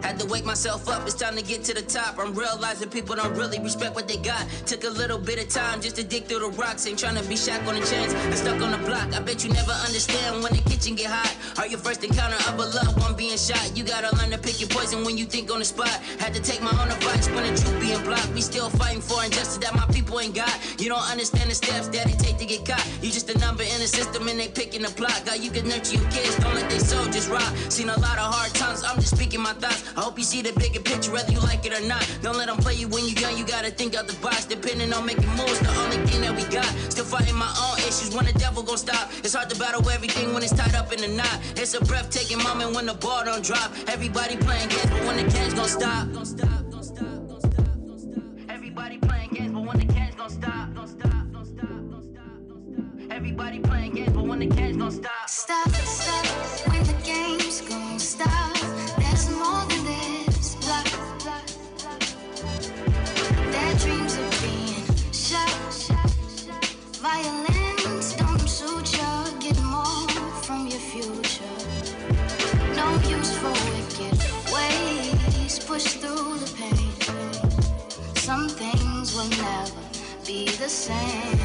Had to wake myself up, it's time to get to the top. I'm realizing people don't really respect what they got. Took a little bit of time just to dig through the rocks. Ain't trying to be Shaq on the chains and stuck on the block. I bet you never understand when the kitchen get hot. Or your first encounter of a loved one being shot. You gotta learn to pick your poison when you think on the spot. Had to take my own advice when the truth being blocked. We still fighting for injustice that my people ain't got. You don't understand the steps that it take to get caught. You just a number in the system and they picking the plot. God, you can nurture your kids, don't let they soul just rot. Seen a lot of hard times, I'm just speaking my thoughts. I hope you see the bigger picture, whether you like it or not. Don't let them play you when you're young, you gotta think out the box. Depending on making moves, the only thing that we got. Still fighting my own issues, when the devil gon' stop. It's hard to battle everything when it's tied up in a knot. It's a breathtaking moment when the ball don't drop. Everybody playing games, but when the game's gon' stop. Everybody playing games, but when the game's gon' stop. Everybody playing games, but when the game's gon' stop. Stop, when the game's gon' stop. There's more than this, blah, blah, blah. Their dreams of being shot. Violence don't suit you. Get more from your future. No use for wicked ways. Push through the pain. Some things will never be the same.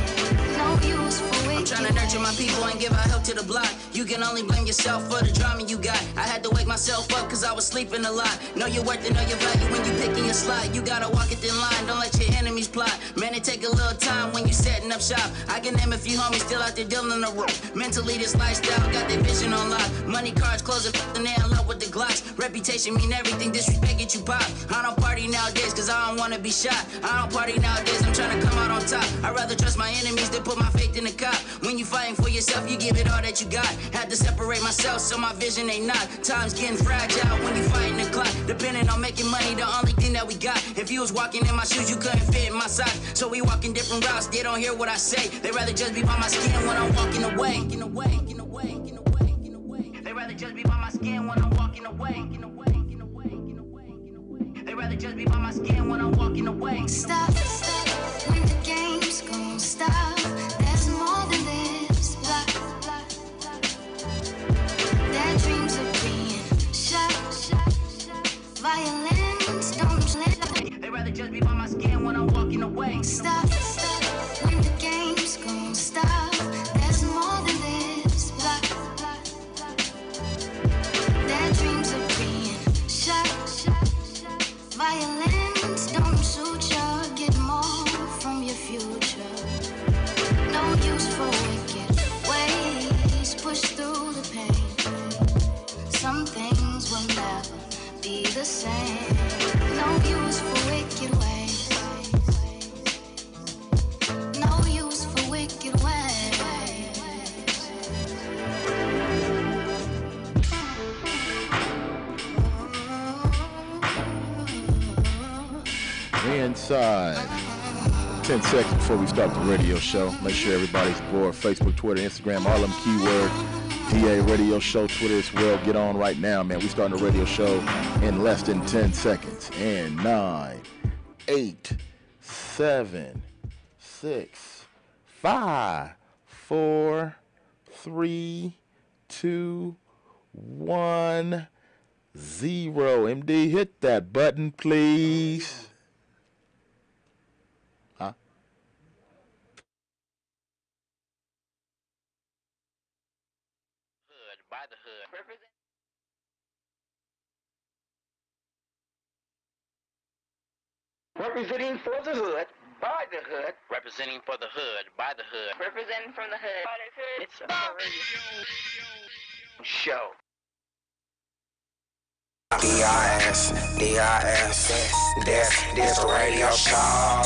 No use for wicked. I'm trying to nurture my people and give out help to the block. You can only blame yourself for the drama you got. I had to wake myself up cause I was sleeping a lot. Know your worth and know your value when you picking your slot. You gotta walk it thin line, don't let your enemies plot. Man, it take a little time when you setting up shop. I can name a few homies still out there dealing the rope. Mentally this lifestyle got their vision on lock. Money, cars, clothes, and they in love with the Glocks. Reputation mean everything, disrespect get you pop. I don't party nowadays cause I don't wanna be shot. I don't party nowadays, I'm trying to come out on top. I'd rather trust my enemies than put my faith in the cop. When you fighting for yourself, you give it all that you got. Had to separate myself so my vision ain't not. Time's getting fragile when you fighting the clock. Depending on making money, the only thing that we got. If you was walking in my shoes, you couldn't fit in my socks. So we walking different routes, they don't hear what I say. They rather just be by my skin when I'm walking away. They rather just be by my skin when I'm walking away. They rather just be by my skin when I'm walking away. Stop, when the game's gon' stop. There's more than this, blah, blah, blah. Their dreams of being shot. Violence don't let. They rather just be by my skin when I'm walking away. Stop, when the game's gon' stop. There's more than this, blah, blah, blah. Their dreams of being shot. Violence don't suit you. Get more from your future. No use for wicked ways. Push through the pain. Some things will never be the same. No use for wicked ways. No use for wicked ways. We inside. 10 seconds before we start the radio show. Make sure everybody's aboard. Facebook, Twitter, Instagram, all them keywords. DA Radio Show, Twitter as well. Get on right now, man. We starting the radio show in less than 10 seconds. And 9, 8, 7, 6, 5, 4, 3, 2, 1, 0. MD, hit that button, please. By the hood. Representing for the hood, by the hood. Representing for the hood, by the hood. Representing from the hood, by the hood. It's a radio show. D-I-S, this a radio show.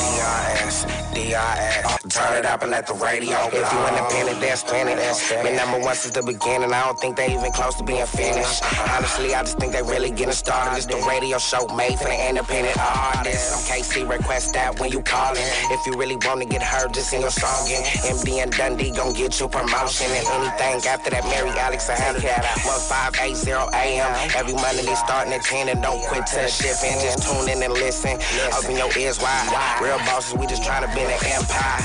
D-I-S, turn it up and let the radio go. If you independent, then spin it. Been number one since the beginning, I don't think they even close to being finished. Honestly, I just think they really getting started. It's the radio show made for the independent artists. I'm KC, request that when you callin'. If you really want to get heard, just sing your song in. MD and Dundee gon' get you promotion. And anything after that, Mary Alex, I have it. 1580 AM. Every Monday they starting at 10 and no don't quit till the shift in. Just tune in and listen. Open your ears wide. Real bosses, we just trying to build an empire.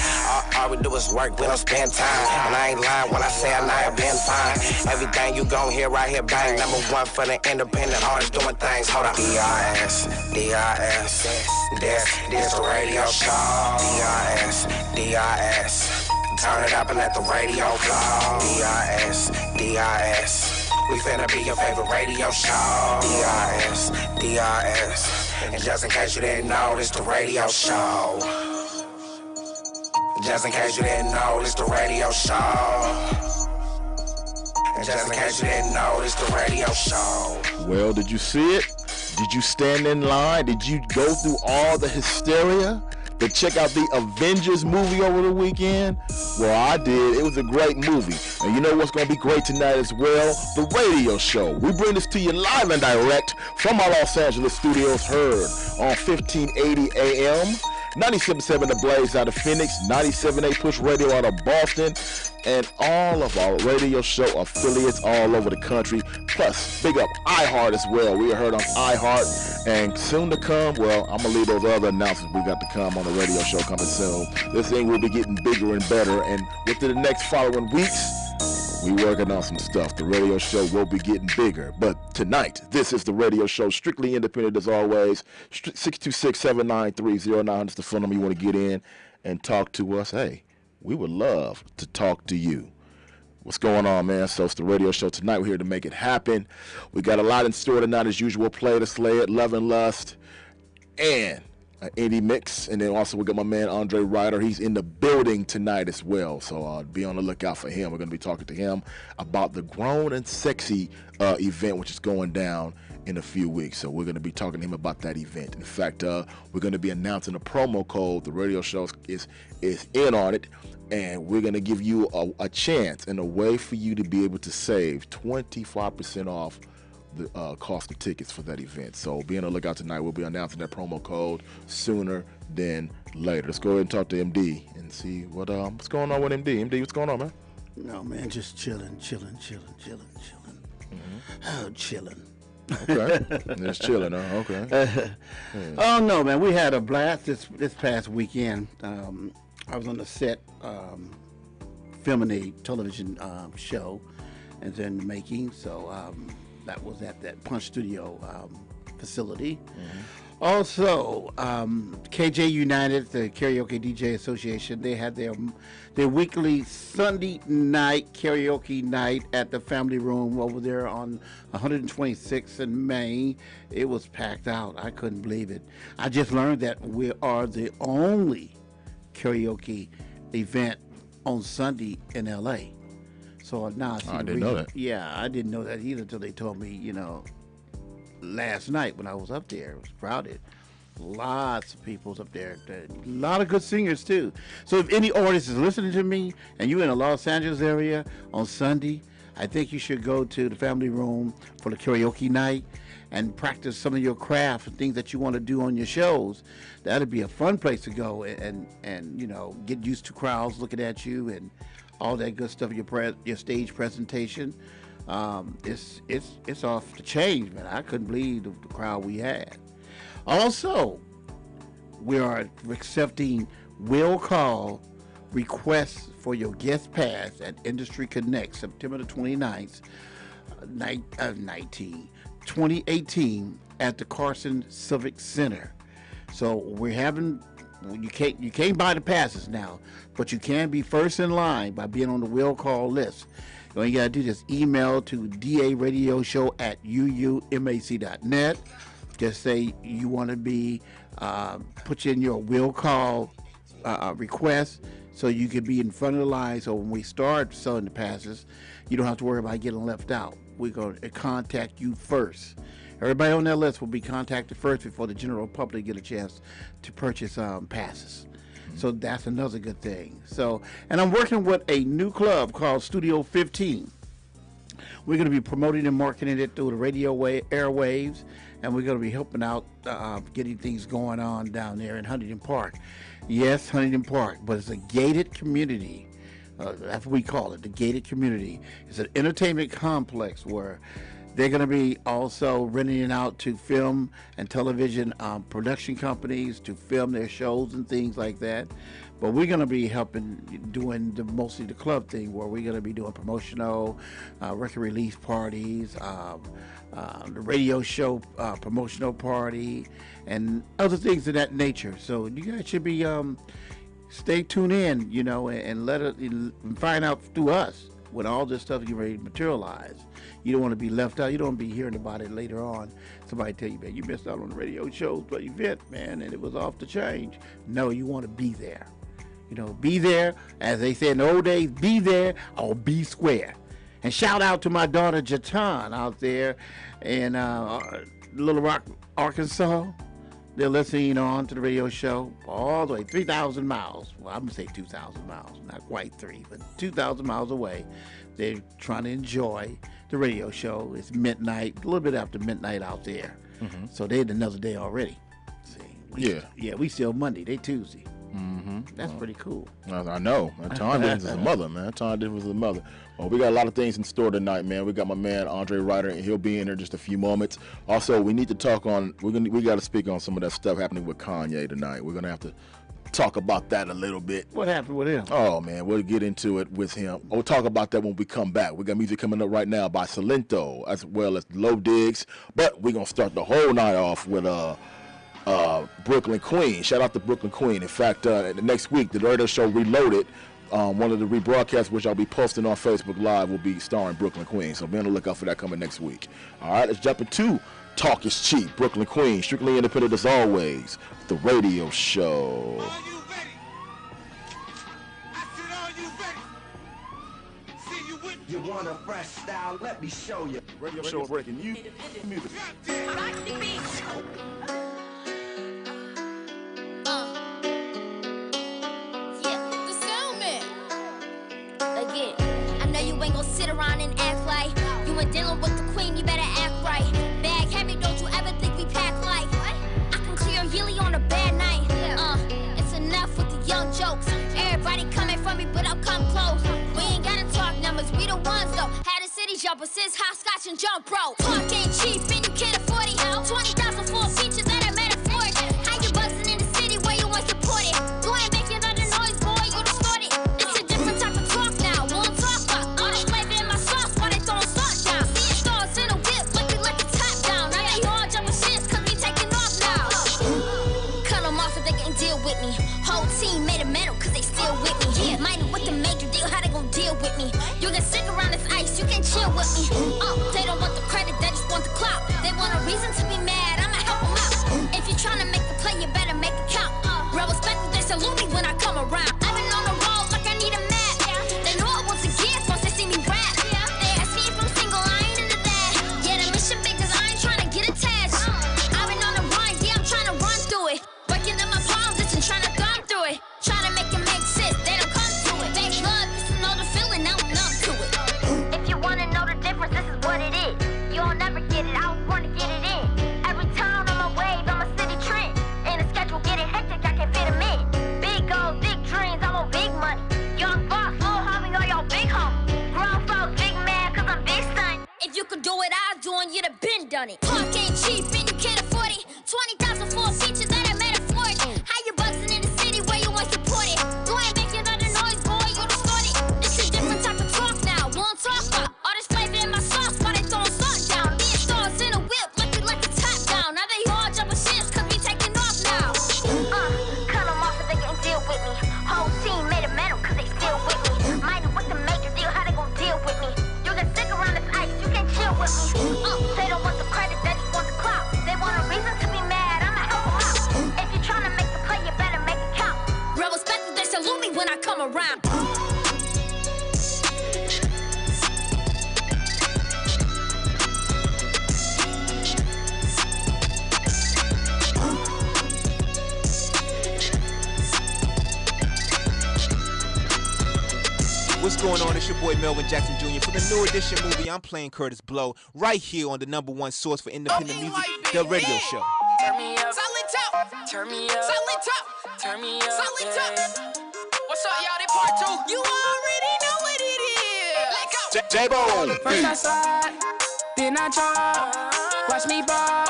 All we do is work, we don't spend time. And I ain't lying when I say I know I've been fine. Everything you gon' hear right here, bang. Number one for the independent artists doing things. Hold up. D.I.S. This the radio show. D.I.S. Turn it up and let the radio blow. D.I.S. We finna be your favorite radio show. D.I.S. And just in case you didn't know, this the radio show. Just in case you didn't know, this the radio show. Just in case you didn't know, this the radio show. Well, did you see it? Did you stand in line? Did you go through all the hysteria to check out the Avengers movie over the weekend? Well, I did. It was a great movie. And you know what's going to be great tonight as well? The radio show. We bring this to you live and direct from our Los Angeles studios, heard on 1580 AM. 97.7 The Blaze out of Phoenix, 97.8 Push Radio out of Boston, and all of our radio show affiliates all over the country. Plus, big up iHeart as well. We are heard on iHeart, and soon to come, well, I'm going to leave those other announcements we got to come on the radio show coming soon. This thing will be getting bigger and better, and within the next following weeks, we working on some stuff. The radio show will be getting bigger. But tonight, this is the radio show, strictly independent as always. 626-793-0900 is the phone number you want to get in and talk to us. Hey, we would love to talk to you. What's going on, man? So it's the radio show tonight. We're here to make it happen. We got a lot in store tonight as usual. Play to Slay It, Love and Lust, and an indie mix. And then also we got my man Andre Ryder. He's in the building tonight as well, so be on the lookout for him. We're going to be talking to him about the Grown and Sexy event, which is going down in a few weeks. So we're going to be talking to him about that event. In fact, we're going to be announcing a promo code. The radio show is in on it, and we're going to give you a chance and a way for you to be able to save 25% off the cost of tickets for that event. So be on the lookout tonight. We'll be announcing that promo code sooner than later. Let's go ahead and talk to MD and see what's going on with MD. MD, what's going on, man? No, man, just chilling. Mm-hmm. Oh, chilling. Okay. Just chilling, huh? Okay. Oh, no, man, we had a blast this past weekend. I was on the set filming a television show and then the making, so that was at that Punch Studio facility. Mm-hmm. Also, KJ United, the Karaoke DJ Association, they had their weekly Sunday night karaoke night at the Family Room over there on 126th and Main. It was packed out. I couldn't believe it. I just learned that we are the only karaoke event on Sunday in LA. So now I see I didn't know that. Yeah, I didn't know that either until they told me, last night when I was up there. It was crowded. Lots of people's up there. A lot of good singers, too. So if any artist is listening to me and you're in the Los Angeles area on Sunday, I think you should go to the Family Room for the karaoke night and practice some of your craft and things that you want to do on your shows. That'd be a fun place to go and get used to crowds looking at you and all that good stuff, your stage presentation. It's off the chain, man. I couldn't believe the crowd we had. Also, we are accepting will call requests for your guest pass at Industry Connect, September the 29th, 2018 at the Carson Civic Center. So we're having, you can't buy the passes now, but you can be first in line by being on the will call list. All you gotta do is email to daradioshow@uumac.net. Just say you want to be, put in your will call request so you can be in front of the line. So when we start selling the passes, you don't have to worry about getting left out. We're going to contact you first. Everybody on that list will be contacted first before the general public get a chance to purchase passes. So that's another good thing. So, and I'm working with a new club called Studio 15. We're going to be promoting and marketing it through the radio airwaves, and we're going to be helping out getting things going on down there in Huntington Park. Yes, Huntington Park, but it's a gated community. That's what we call it, the gated community. It's an entertainment complex where They're going to be also renting it out to film and television production companies to film their shows and things like that. But we're going to be helping doing mostly the club thing, where we're going to be doing promotional record release parties, the radio show promotional party, and other things of that nature. So you guys should be stay tuned in, you know, and let it and find out through us when all this stuff is ready to materialize. You don't want to be left out. You don't want to be hearing about it later on. Somebody tell you, man, you missed out on the radio show event, man, and it was off the change. No, you want to be there. You know, be there, as they said in the old days, be there or be square. And shout out to my daughter Jatan out there in Little Rock, Arkansas. They're listening on to the radio show all the way 3,000 miles. Well, I'm going to say 2,000 miles, not quite 3, but 2,000 miles away. They're trying to enjoy the radio show. It's midnight, a little bit after midnight out there. Mm-hmm. So they had another day already. See, we still Monday. They Tuesday. Mm-hmm. That's pretty cool. I know. Time difference is a mother, man. Time difference is a mother. Well, we got a lot of things in store tonight, man. We got my man Andre Ryder, and he'll be in here just a few moments. Also, we need to talk on. We got to speak on some of that stuff happening with Kanye tonight. We're gonna have to talk about that a little bit. What happened with him? Oh man, we'll get into it with him. We'll talk about that when we come back. We got music coming up right now by Salento as well as Low Diggs, but we're gonna start the whole night off with Brooklyn Queen. Shout out to Brooklyn Queen. In fact, the next week, the radio show Reloaded, one of the rebroadcasts, which I'll be posting on Facebook Live, will be starring Brooklyn Queen. So be on the lookout for that coming next week. All right, let's jump into Talk is Cheap. Brooklyn Queen, strictly independent as always. The radio show. Are you ready? I said, are you ready? See you with You want a fresh style? Let me show you. Radio show breaking you music. Again, I know you ain't gon' sit around and act like you ain't dealing with the queen, you better act right. Bag heavy, don't you ever think we pack like I can clear yearly on a bad night. It's enough with the young jokes. Everybody coming for me, but I'll come close. We ain't gotta talk numbers, we the ones though. Had a city jumper since hopscotch and jump rope. Park ain't cheap and you can't afford it. 20,000 for a feature that I metaphoric. How you bustin' in the city where you weren't supported? Go ahead, make it other noise, boy, you distorted. It's a different type of talk now. Won't talk about all the flavor in my sauce while they throwing salt down. Seeing stars in a whip like we let the top down. Now they all jumping shits cause we taking off now. Cut them off if they can deal with me. Whole team made a medal cause they still with me. Mighty with the major deal, how they gon' deal with me? You get sick around this ice, you can chill with me. They don't want the credit, they just want the clout. They want a reason to be mad, I'ma help them out. If you're trying to make the play, you better make it count. Real respect, they salute me when I come around. I've been on the road like I need a map. They know I want to give once they see me rap. They ask me if I'm single, I ain't into that. Yeah, the mission big cause I ain't trying to get attached. I've been on the run, yeah, I'm trying to run through it. Breaking up my palms, and trying to thumb through it. Trying to make it make sense, they don't come to it. Fake love, just to know the feeling, now I'm numb to it. If you wanna know the difference, this is what it is. You'll never get it, I wanna get it in. Every time on my wave, I'm a city trend. And the schedule getting hectic, I can fit them in. Big goals, big dreams, I want big money. Young boss, little homie, all y'all big homie. Grown folks, big man, cause I'm big son. If you could do what I do, and you'd have been done it. Park ain't cheap, and you can't afford it. 20,000 for a feature that I metaphoric. How you bustin' in the city where you weren't supported? Go ahead, make it other noise, boy, you distorted. It's a different type of talk now. Won't talk about all this flavor in my sauce while they throwing salt down. Being stars in a whip like we let the top down. Now they all jumping shits cause we taking off now. Cut them off if they can't deal with me. Whole team made a medal cause they still with me. Mighty with the major deal, how they gon' deal with me? You get sick around this ice, you can't chill with me. They don't want the credit, they just want the clout. They want a reason to be mad, I'ma help them out. If you're trying to make the play, you better make it count. Real respect, they salute me when I come around. What's going on? It's your boy Melvin Jackson Jr. For the new edition movie, I'm playing Curtis Blow right here on the #1 source for independent music, The Radio Show. Turn me up. Solid top. Turn me up. Solid top. Turn me up. Solid top. What's up, y'all? They part 2. You already know what it is. Let's go. J-Bo. First I slide, then I chop. Watch me pop,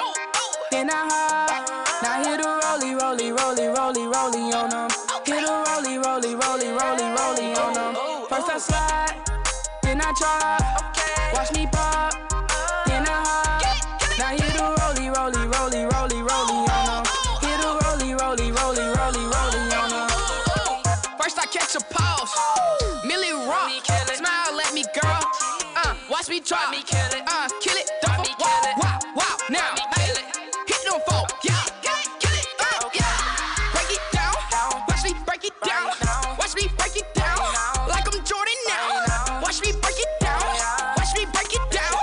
then I hop. Now hit a rollie, rollie, rollie, rollie, rollie on them. Hit a rollie, rollie, rollie, rollie, rollie on them. First I slide, then I chop. Watch me pop, then I hop. Now hit a rollie, rollie, rollie, rollie, rollie on them. Hit a rollie, rollie, rollie, rollie, rollie on them. First I catch a pause, Millie Rock, smile at me, girl. Watch me drop, kill it, don't wow, wow, wow. Now, hit them folk, yeah, kill it, yeah. Break it down, watch me break it down, watch me break it down, like I'm Jordan now. Watch me break it down, watch me break it down,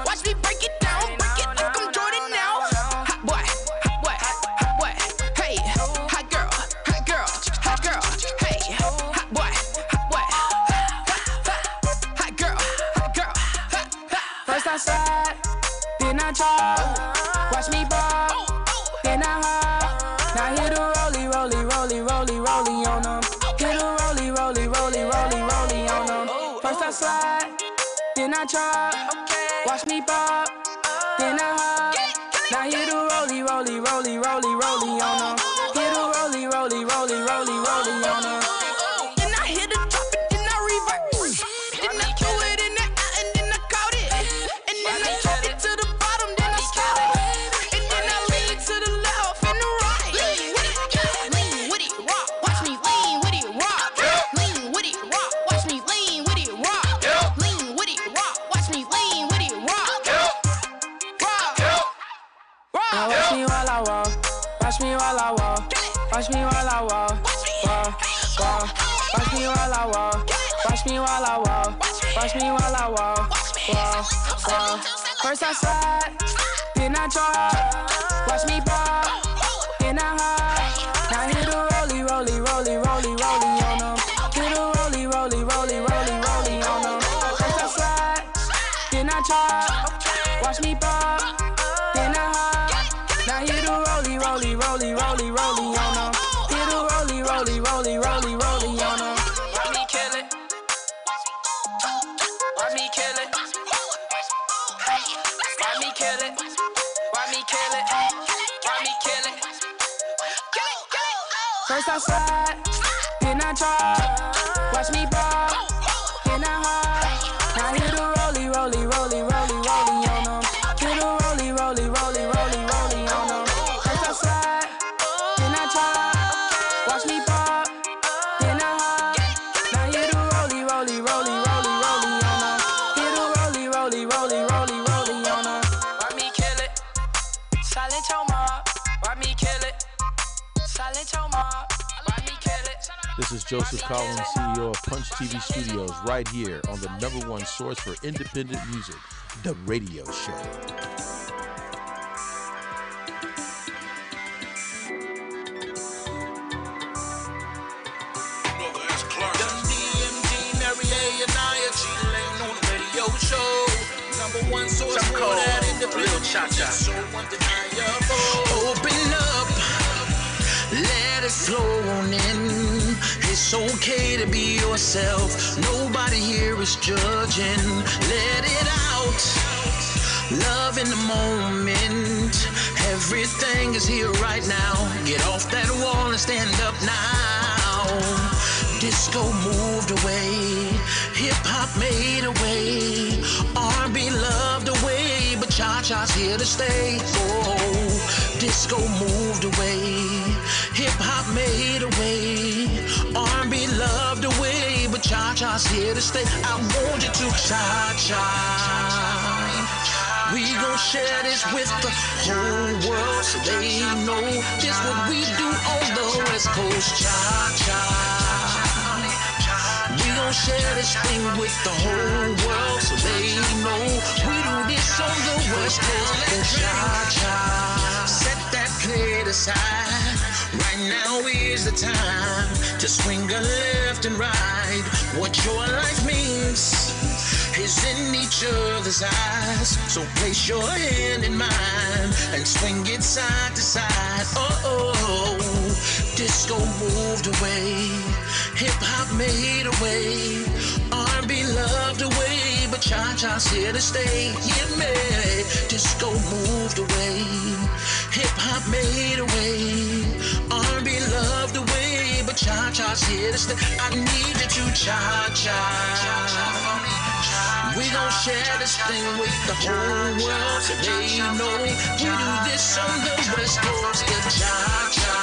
watch me break it down, break it like I'm Jordan now. Hot boy, hot boy, hot boy, hey, hot girl, hot girl, hot girl, hey, hot boy, hot boy, hot girl, hot girl. First I slide, then I chop. Watch me pop, then I hop. Now hit a rollie, rollie, rollie, rollie, rollie on them. Hit a rollie, rollie, rollie, rollie, rollie on them. First I slide, then I chop. Watch me pop, then I hop. Now hit a rollie, rollie, rollie, rollie, rollie on them. Hit a rollie, rollie, rollie, rollie, rollie on them. Then I hit a drop it, then I reverse. Then I threw it in the air and then I caught it. And then I dropped it to the bottom, then I stop. And then I lean to the left and the right. Lean with it, rock. Watch me lean with it, rock. Lean with it, rock. Watch me lean with it, rock. Lean with it, rock. Watch me lean with it, rock. Now watch me while I walk. Watch me while I walk. Watch me while I walk. Watch me while I walk. Watch me while I walk. Watch me while I walk. First I slide, then I chop. Watch me pop, then I hop. Now hit a rollie, rollie, rollie, rollie, rollie on them. Hit a rollie, rollie, rollie, rollie, rollie on them. First I slide, then I chop. Watch me pop, then I hop. Now hit a rollie, rollie, rollie, rollie, rollie on them. Hit a rollie, rollie, rollie, rollie, rollie on them. Watch me kill it. Watch me kill it. Watch me kill it. Watch me kill it. Watch me kill it. First I slide, then I chop. Watch me pop, then I hop. Now hit a rollie, rollie, rollie, rollie, rollie on them. Hit a rollie, rollie, rollie, rollie, rollie on them. First I slide, then I chop. Watch me pop, then I hop. Now hit a rollie, rollie, rollie, rollie, rollie on them. Hit a rollie, rollie, rollie, rollie, rollie on them. Watch me kill it, silent your mob. Watch me kill it, silent your mob. Watch me kill it. This is Joseph Collins, CEO of Punch TV Studios, right here on the #1 source for independent music, The Radio Show. #1 source for that independent cha-cha. Open up, let it flow on in. It's okay to be yourself. Nobody here is judging. Let it out. Love in the moment. Everything is here right now. Get off that wall and stand up now. Disco moved away. Hip-hop made a way. R&B loved away. But cha-cha's here to stay. Oh, disco moved away. Hip-hop made a way. R&B loved away. But cha-cha's here to stay. I want you to cha-cha. We gon' share this with the whole world so they know just what we do on the West Coast. Cha-cha. We gon' share this thing with the whole world so they know we do this on the West Coast. Cha-cha. Set that plate aside. Right now is the time to swing a left and right. What your life means is in each other's eyes. So place your hand in mine and swing it side to side. Oh, disco moved away. Hip hop made a way. R&B loved away. But Cha-cha's here to stay. Yeah, man. Disco moved away. Hip-hop made away. R&B loved away. But cha-cha's here to stay. I need you to cha-cha. We gon' share this thing with the whole world so they know we do this on the West Coast. The cha-cha.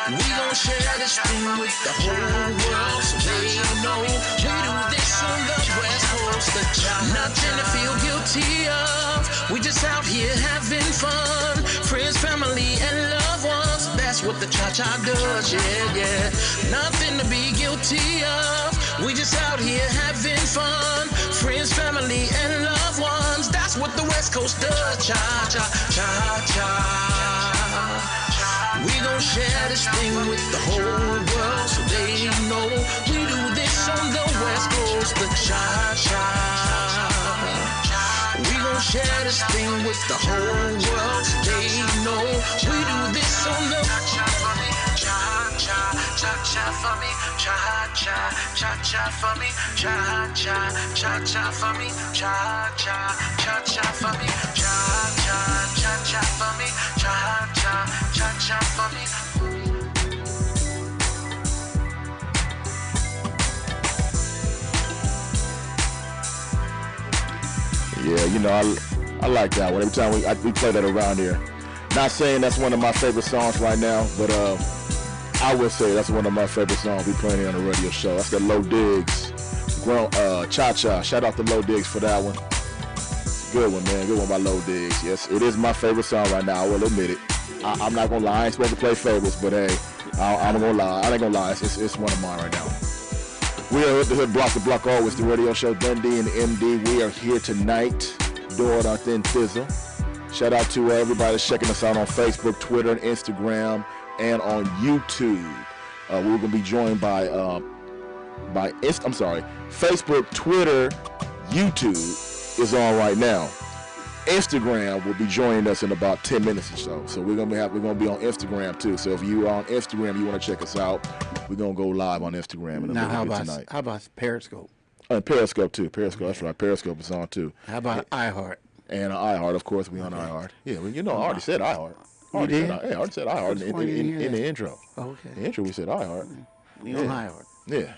We gon' share this thing with the whole world so they know we do this on the West Coast. The cha-cha. Nothing to feel guilty of. We just out here having fun. Friends, family, and loved ones. That's what the cha-cha does, yeah, yeah. Nothing to be guilty of. We just out here having fun. Friends, family, and loved ones. That's what the West Coast does. Cha-cha, cha-cha. We gon' share this thing with the whole world so they know we do this on the West Coast. The cha-cha. We gon' share this thing with the whole world so they know we do this on the cha-cha for me, cha-cha, cha-cha for me, cha-cha, cha-cha for me, cha-cha, cha-cha for me, cha-cha, cha-cha for me, cha-cha, cha-cha for me. Yeah, you know, I like that one. Every time we play that around here. Not saying that's one of my favorite songs right now, but I will say that's one of my favorite songs we playing here on the radio show. That's the Low Diggs, Cha-Cha. Shout out to Low Diggs for that one. Good one, man. Good one by Low Diggs. Yes, it is my favorite song right now. I will admit it. I'm not gonna lie. I ain't supposed to play favorites, but hey, I'm gonna lie. I ain't gonna lie. It's one of mine right now. We are at the Hood Block to Block Always, the radio show. Dundee and MD. We are here tonight. Doing our thin thizzle. Shout out to everybody that's checking us out on Facebook, Twitter, and Instagram, and on YouTube. We're gonna be joined by Facebook, Twitter, YouTube is on right now. Instagram will be joining us in about 10 minutes or so. So we're gonna be on Instagram too. So if you are on Instagram, you want to check us out, we're gonna go live on Instagram in a little bit tonight. How about Periscope? Periscope too. Periscope, that's right. Periscope is on too. How about iHeart? And iHeart, of course, we on iHeart. Yeah, well, you know, I already said iHeart. I already said iHeart in the intro. Oh, okay. The intro, we said iHeart. We on iHeart. Yeah.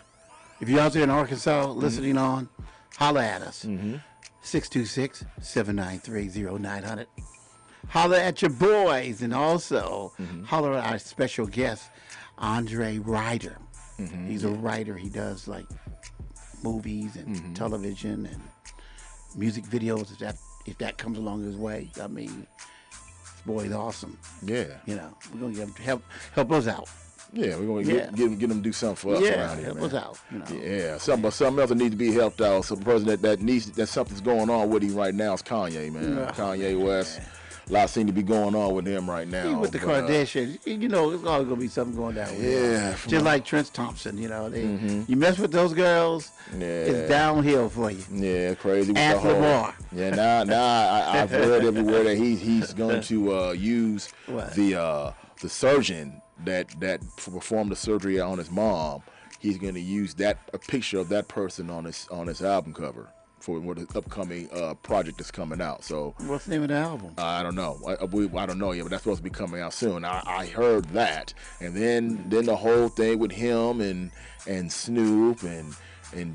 If you're out there in Arkansas listening on, holla at us. 626-793-0900. Holla at your boys, and also holla at our special guest, Andre Ryder. He's a writer. He does like movies and television and music videos. If that comes along his way, I mean, this boy is awesome. Yeah. You know, we're gonna get him to help us out. Yeah, we're gonna get him to do something for us around here, help man. us out. You know. Yeah, something else that needs to be helped out. So the person that something's going on with him right now is Kanye, man. Kanye West. A lot seem to be going on with him right now. He's with the Kardashians, you know, it's always gonna be something going down with him. Just like Trent Thompson, you know, you mess with those girls, it's downhill for you. Yeah, crazy. Ask Lamar. Yeah, now I've heard everywhere that he's going to use the surgeon that performed the surgery on his mom. He's going to use a picture of that person on his album cover for the upcoming project that's coming out. So what's the name of the album? I don't know. I don't know yet, but that's supposed to be coming out soon. I heard that, and then the whole thing with him and Snoop and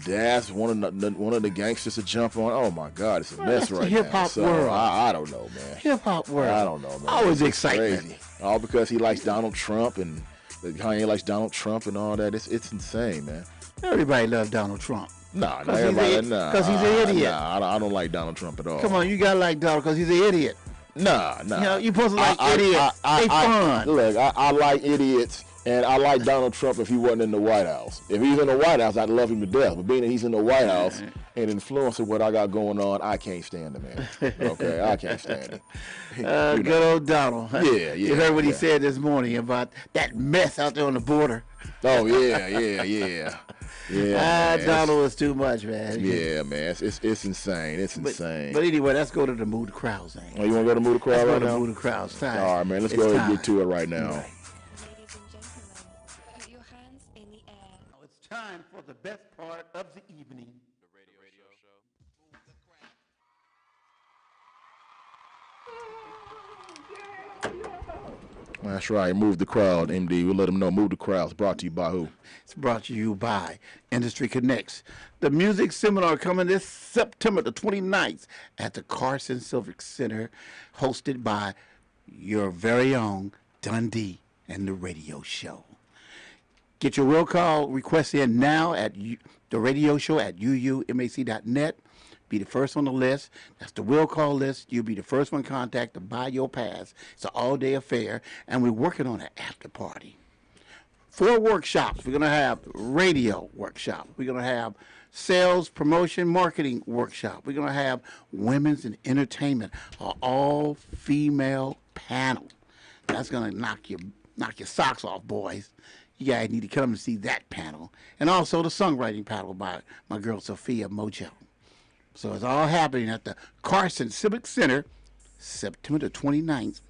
Daz, one of the gangsters to jump on. Oh my God, it's a mess right now. Hip-hop world. I don't know, man. Hip-hop world. I don't know, man. Always excitement. Crazy. All because he likes Donald Trump and Kanye likes Donald Trump and all that. It's insane, man. Everybody loves Donald Trump. Nah, not everybody. Because he's an idiot. Nah, I don't like Donald Trump at all. Come on, you gotta like Donald because he's an idiot. Nah. You know, you're supposed to like idiots. They fun. Look, I like idiots, and I like Donald Trump if he wasn't in the White House. If he's in the White House, I'd love him to death. But being that he's in the White House and influencing what I got going on, I can't stand the man. Okay, I can't stand him. Good old Donald. Yeah. You heard what he said this morning about that mess out there on the border. Oh, yeah. Yeah, Donald is too much, man. Yeah, man, it's insane. It's insane. But anyway, let's go to the Mood Crowds. Oh, you want to go to Mood Crowd right now? Let's go to Mood Crowds. Time. All right, man. Let's go ahead and get to it right now. Right. It's time for the best part of the evening. That's right. Move the crowd, MD. We'll let them know. Move the crowd. It's brought to you by who? It's brought to you by Industry Connects. The music seminar coming this September the 29th at the Carson Civic Center, hosted by your very own Dundee and the radio show. Get your will call request in now at the radio show at uumac.net. Be the first on the list. That's the will call list. You'll be the first one contacted to buy your pass. It's an all-day affair, and we're working on an after party. 4 workshops. We're going to have radio workshop. We're going to have sales, promotion, marketing workshop. We're going to have women's and entertainment, an all-female panel. That's going to knock your socks off, boys. You guys need to come and see that panel. And also the songwriting panel by my girl Sophia Mojo. So it's all happening at the Carson Civic Center, September the 29th.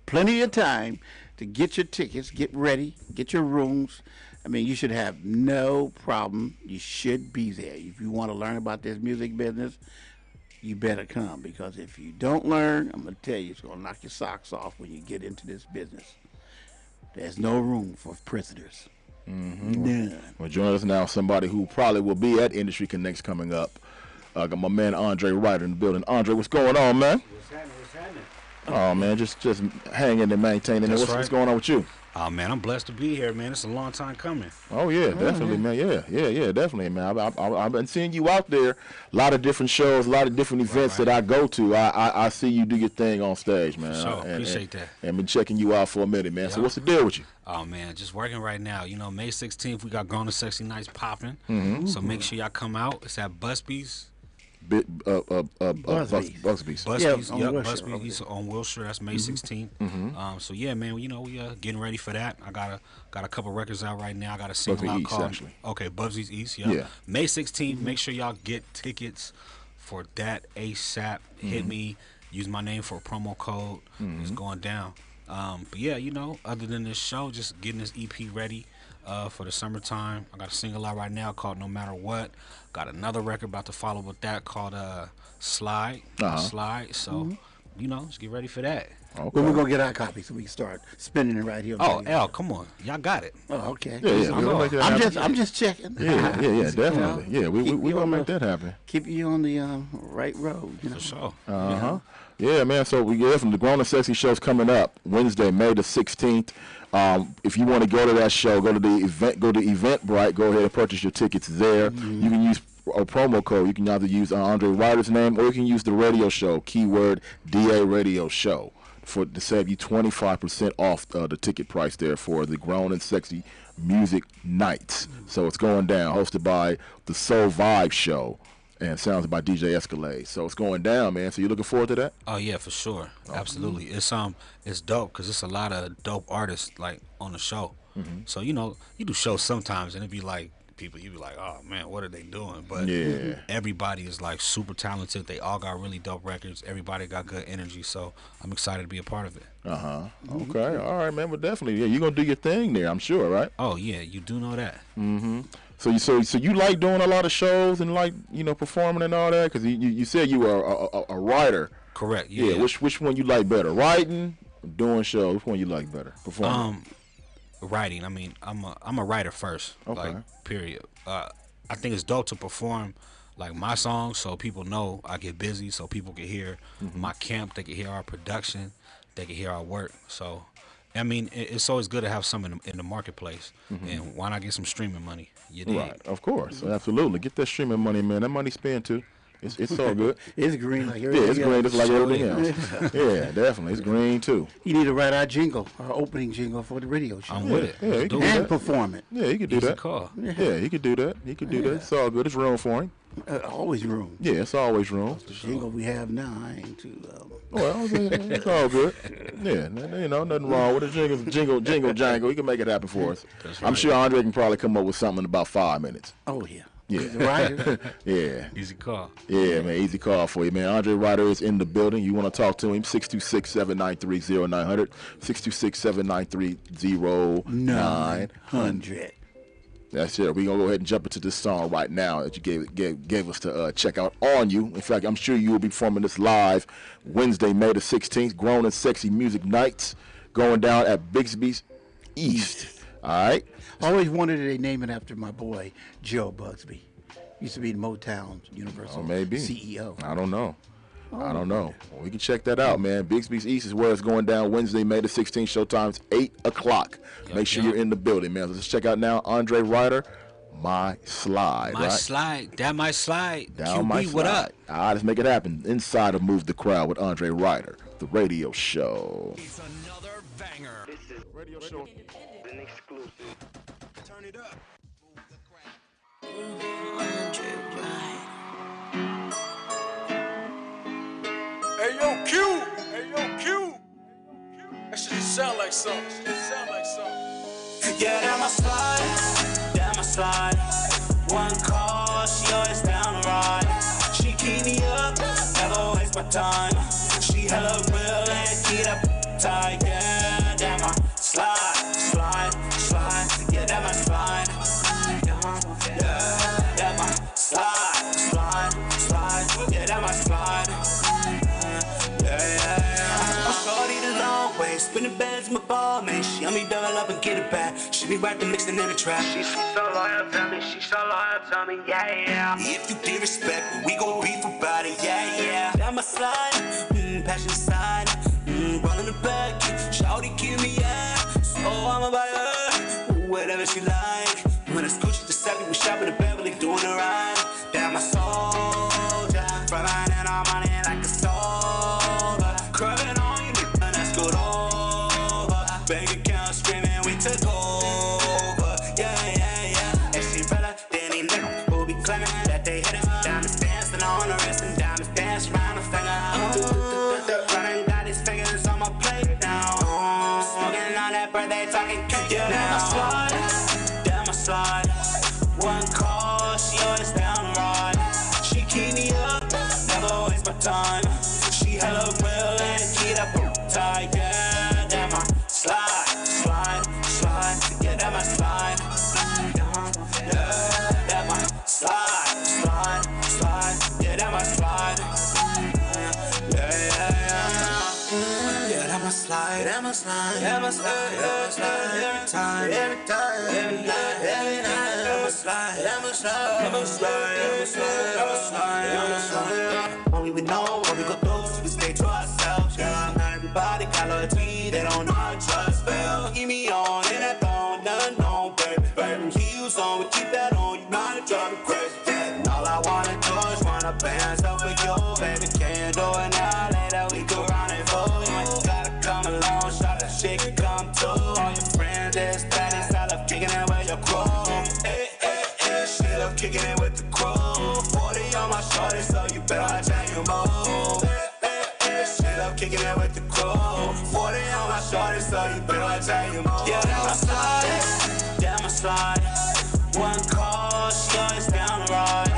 Plenty of time to get your tickets, get ready, get your rooms. I mean, you should have no problem. You should be there. If you want to learn about this music business, you better come. Because if you don't learn, I'm going to tell you, it's going to knock your socks off when you get into this business. There's no room for prisoners. Mm-hmm. None. Well, join us now, somebody who probably will be at Industry Connects coming up. I got my man Andre Ryder in the building. Andre, what's going on, man? What's happening? Oh, man, just hanging and maintaining. That's What's going on with you? Oh, man, I'm blessed to be here, man. It's a long time coming. Oh, yeah, definitely, man. Yeah, definitely, man. I've been seeing you out there. A lot of different shows, a lot of different events that I go to. I see you do your thing on stage, man. Sure, appreciate that. And been checking you out for a minute, man. Yep. So what's the deal with you? Oh, man, just working right now. You know, May 16th, we got Grown and Sexy Nights popping. Mm-hmm. So make sure y'all come out. It's at Busby's. Busby's. Busby's on Wilshire. That's May 16th. Mm-hmm. So yeah, man, you know, we getting ready for that. I got a couple records out right now. I got a single out called Busby's East. Yeah. May 16th. Make sure y'all get tickets for that ASAP. Hit me. Use my name for a promo code. It's going down. But yeah, you know, other than this show, just getting this EP ready for the summertime. I got a single out right now called No Matter What. Got another record about to follow with that called Slide. Slide. So, you know, just get ready for that. Okay. When we're going to get our copy so we can start spinning it right here. Oh, L, come on. Y'all got it. Oh, okay. Yeah. I'm just checking. Yeah, definitely. You know, we're going to make that happen. Keep you on the right road. You know? For sure. Yeah, man. So we get from the Grown and Sexy show's coming up Wednesday, May the 16th. If you want to go to that show, go to Eventbrite. Go ahead and purchase your tickets there. You can use a promo code. You can either use Andre Ryder's name or you can use the radio show, keyword DA Radio Show, to save you 25% off the ticket price there for the Grown and Sexy Music Nights. So it's going down, hosted by the Soul Vibe Show. And sounds by DJ Escalade. So it's going down, man. So you looking forward to that? Oh yeah, for sure. Absolutely. It's dope because it's a lot of dope artists like on the show. So you know, you do shows sometimes and it'd be like you be like, oh man, what are they doing? But everybody is like super talented. They all got really dope records. Everybody got good energy. So I'm excited to be a part of it. Okay. All right, man. But definitely, yeah, you're gonna do your thing there, I'm sure, right? Oh yeah, you do know that. So you like doing a lot of shows and like, you know, performing and all that? Because you said you were a writer. Correct. Yeah. Which one you like better, writing, or doing shows? Which one you like better, performing? Writing. I mean, I'm a writer first. Okay. Like, period. I think it's dope to perform like my songs so people know I get busy, so people can hear my camp, they can hear our production, they can hear our work. So I mean, it's always good to have some in the marketplace, and why not get some streaming money? You dig? Right, of course, absolutely. Get that streaming money, man. That money spent too. It's all good. It's green like everything else. Yeah, it's green just like everything else. Yeah, definitely. It's green too. You need to write our jingle, our opening jingle for the radio show. I'm with it. Yeah, he can and perform it. Yeah, he could do Easy that. Call. Yeah, he could do that. He could do that. It's all good. It's room for him. Always room. Yeah, it's always room. The jingle we have now, I ain't too. Well, it's all good. Yeah, you know, nothing wrong with it. Jingle, jangle. He can make it happen for us. Right. I'm sure Andre can probably come up with something in about 5 minutes. Oh yeah. Yeah. Right. Yeah. Easy call. Yeah, man. Easy call for you, man. Andre Ryder is in the building. You want to talk to him? 626-793-0900. 626-793-0900. That's it. We're going to go ahead and jump into this song right now that you gave us to check out on you. In fact, I'm sure you will be performing this live Wednesday, May the 16th, Grown and Sexy Music Nights. going down at Bixby's East. All right. I always wanted to name it after my boy Joe Bugsby. Used to be Motown Universal maybe. CEO. I don't know. I don't know. Well, we can check that out, man. Bixby's East is where it's going down Wednesday, May the 16th. Showtime's 8 o'clock. Make sure you're in the building, man. So let's check out now Andre Ryder, My Slide. My Slide. That My Slide. Down QB, My Slide. What up? All right, let's make it happen. Inside of Move the Crowd with Andre Ryder, the radio show. It's another banger. This is radio show. An exclusive. Turn it up. Hey yo, Q! Hey yo, Q! That shit just sound like something. Yeah, that my slide. That my slide. One call, she always down the ride. She keep me up, never waste my time. She hella real and keep up tight. Yeah, that my slide, slide, slide. Yeah, that my slide. Yeah, that my slide, slide, slide. Yeah, that my slide. Spinning bands in my ball, man. She on me double up and get it back. She be right there mixing in the trap. She's so loyal to me, she's so loyal to me, yeah. If you did respect, we gon' beef about it, yeah. That my slide, passion side, running the back. Shawty give me so I'ma buy her whatever she like. When it's Gucci to 70, we shopping in Beverly, doing the ride. That my soldier, frontline and our money like a soldier. Curving on you, that's good over. Bank account screaming, we took over. Yeah. And she better than any nigga who be claiming that they hit us. Diamonds dancing on the wrist and diamonds dancing around the finger. Running got his fingers on my plate now. Smoking on that birthday, talking cake. Yeah, that my slide. One call, she always down the ride. She keep me up, never waste my time. She hella real and keep up tight. Yeah, that my slide, slide, slide. Yeah, that my slide. Yeah, that my slide, slide, slide. Yeah, that my slide. Yeah, that my slide, that my slide, that my slide, that my slide. Every time, every night, every night. That my slide, that my slide, that my slide, that my slide, that my slide, that my slide. Only we know what we go through, we stay to ourselves. Yeah, not everybody got loyalty, they don't know how to trust. Well, keep me on in that phone, none known, baby. Baby, heels on, we keep that on. You know to drive me crazy. And all I wanna do is wanna bands up with you, baby. Can't do it now, later we go round and roll. You ain't gotta come along, shot that shit can come too. All your friends, their status, I love kicking it with your crew. She love kicking it with the crew. 40 on my shorty, so you better watch how you move. She love kicking it with the crew. 40 on my shorty, so you better watch how you move. Yeah, that my slide, that my slide. One call, she always down the ride.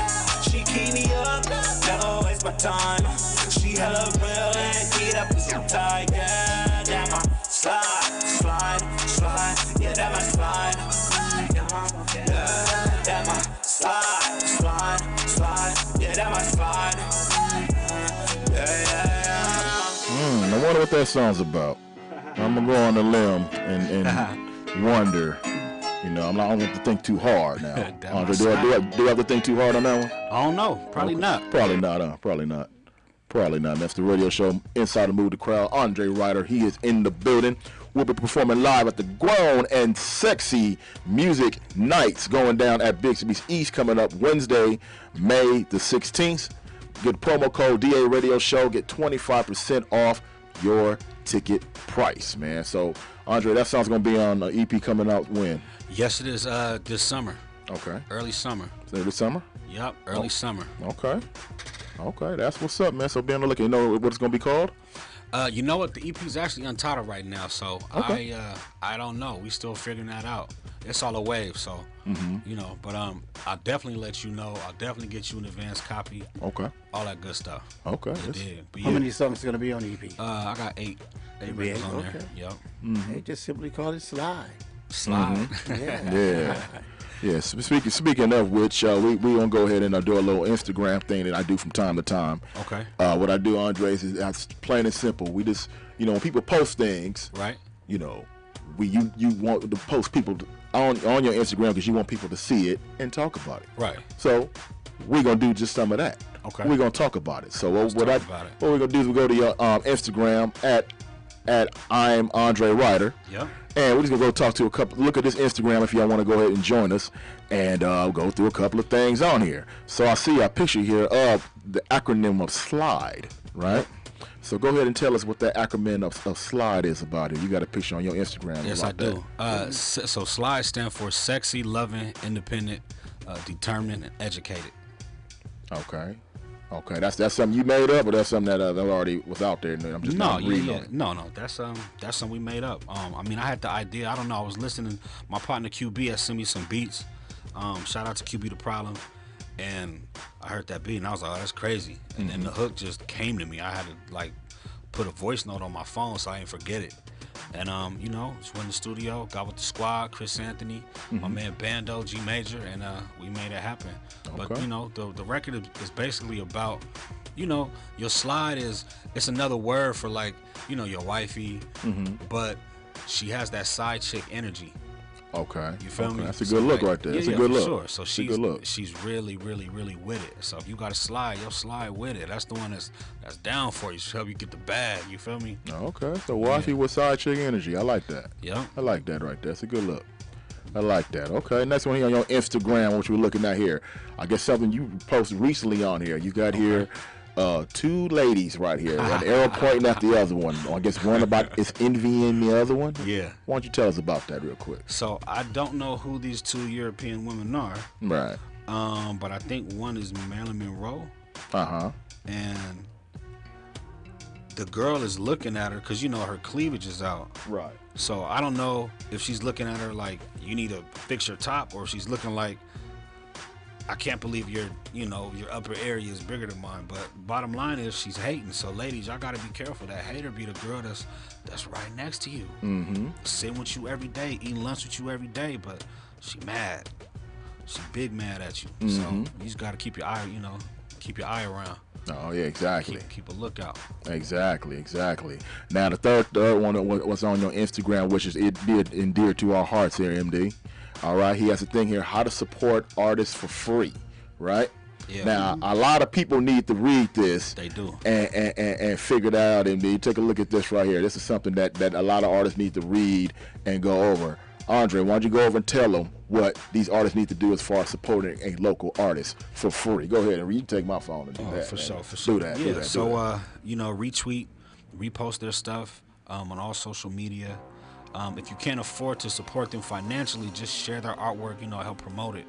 She keep me up, never waste my time. She hella real and keep up so tight. Yeah, that my slide, slide, slide. Yeah, that my slide. Yeah, that my slide, slide, slide. Yeah, that my slide. I wonder what that song's about. I'm gonna go on a limb and wonder. You know, I'm not going to think too hard now. Andre, do I have to think too hard on that one? I don't know. Probably not. Probably not. Probably not. That's the radio show Inside the Move the Crowd. Andre Ryder, he is in the building. We'll be performing live at the Grown and Sexy Music Nights going down at Bixby's East coming up Wednesday, May the 16th. Get promo code DA Radio Show. Get 25% off your ticket price, man. So, Andre, that song's going to be on the EP coming out when? Yes, it is this summer. Okay. Early summer. Early summer? Yep, early summer. Okay. That's what's up, man. So be on the lookout. You know what it's going to be called? You know what? The EP is actually untitled right now, so okay. I don't know. We still figuring that out. It's all a wave, so you know. But I'll definitely let you know. I'll definitely get you an advance copy. Okay. All that good stuff. Okay. How many songs are gonna be on the EP? I got 8. 8 records on there. Yep. They just simply call it Slide. Slide. Yeah. Speaking of which, we gonna go ahead and do a little Instagram thing that I do from time to time. Okay. What I do, Andre, is that's plain and simple. We just, when people post things, right? you know, you want to post people on your Instagram because you want people to see it and talk about it. Right. So we're gonna do just some of that. Okay. We're gonna talk about it. So what we're gonna do is we go to your Instagram at I'm Andre Ryder. Yep. And we're just gonna go talk to look at this Instagram if y'all want to go ahead and join us, and go through a couple of things on here. So I see a picture here of the acronym of SLIDE, right? So go ahead and tell us what that acronym of SLIDE is about it. You got a picture on your Instagram. Yes, I do. So SLIDE stand for Sexy, Loving, Independent, Determined, and Educated. Okay. That's something you made up, or that's something that already was out there? I'm just reading on it. No. That's something we made up. I mean, I had the idea. I don't know. I was listening. My partner QB had sent me some beats. Shout out to QB The Problem. And I heard that beat, and I was like, oh, that's crazy. And then the hook just came to me. I had to, like, put a voice note on my phone so I didn't forget it. And, you know, just went in the studio, got with the squad, Chris Anthony, my man Bando, G Major, and we made it happen. Okay. But, you know, the record is basically about, you know, your slide it's another word for, like, you know, your wifey, but she has that side chick energy. Okay. You feel me? That's a good look right there. That's a good look. Sure. So she's really, really, really with it. So if you got to slide, you'll slide with it. That's the one that's down for you. She'll help you get the bag. You feel me? Okay. So wifey with side chick energy. I like that. Yeah. I like that right there. That's a good look. I like that. Okay. Next one here on your Instagram, what we're looking at here. I guess something you posted recently on here. You got here two ladies right here. An arrow pointing at the other one. I guess one about is envying the other one. Yeah. Why don't you tell us about that real quick? So I don't know who these two European women are. Right. But I think one is Marilyn Monroe. And the girl is looking at her because, you know, her cleavage is out. Right. So I don't know if she's looking at her like, you need to fix your top, or if she's looking like, I can't believe your upper area is bigger than mine. But bottom line is she's hating. So ladies, y'all gotta be careful. That hater be the girl that's right next to you, sitting with you every day, eating lunch with you every day, but she mad. She big mad at you. So you just gotta keep your eye around. Oh yeah, exactly. Keep a lookout. Exactly. Now the third one was on your Instagram, which is endear to our hearts here, MD. All right, he has a thing here: how to support artists for free, right? Yeah. Now, a lot of people need to read this. They do. And figure it out. And take a look at this right here. This is something that a lot of artists need to read and go over. Andre, why don't you go over and tell them what these artists need to do as far as supporting a local artist for free? Go ahead and you can take my phone and do that. For sure. Do that. Yeah. So, you know, retweet, repost their stuff on all social media. If you can't afford to support them financially, just share their artwork, you know, help promote it.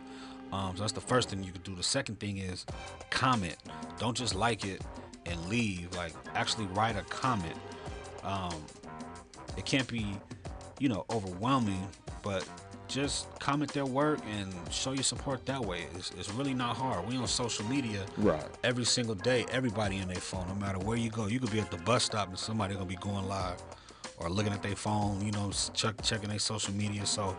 So that's the first thing you could do. The second thing is comment. Don't just like it and leave. Like, actually write a comment. It can't be, you know, overwhelming, but just comment their work and show your support that way. It's really not hard. We on social media every single day. Everybody in their phone, no matter where you go. You could be at the bus stop and somebody gonna be going live or looking at their phone, you know, checking their social media. So,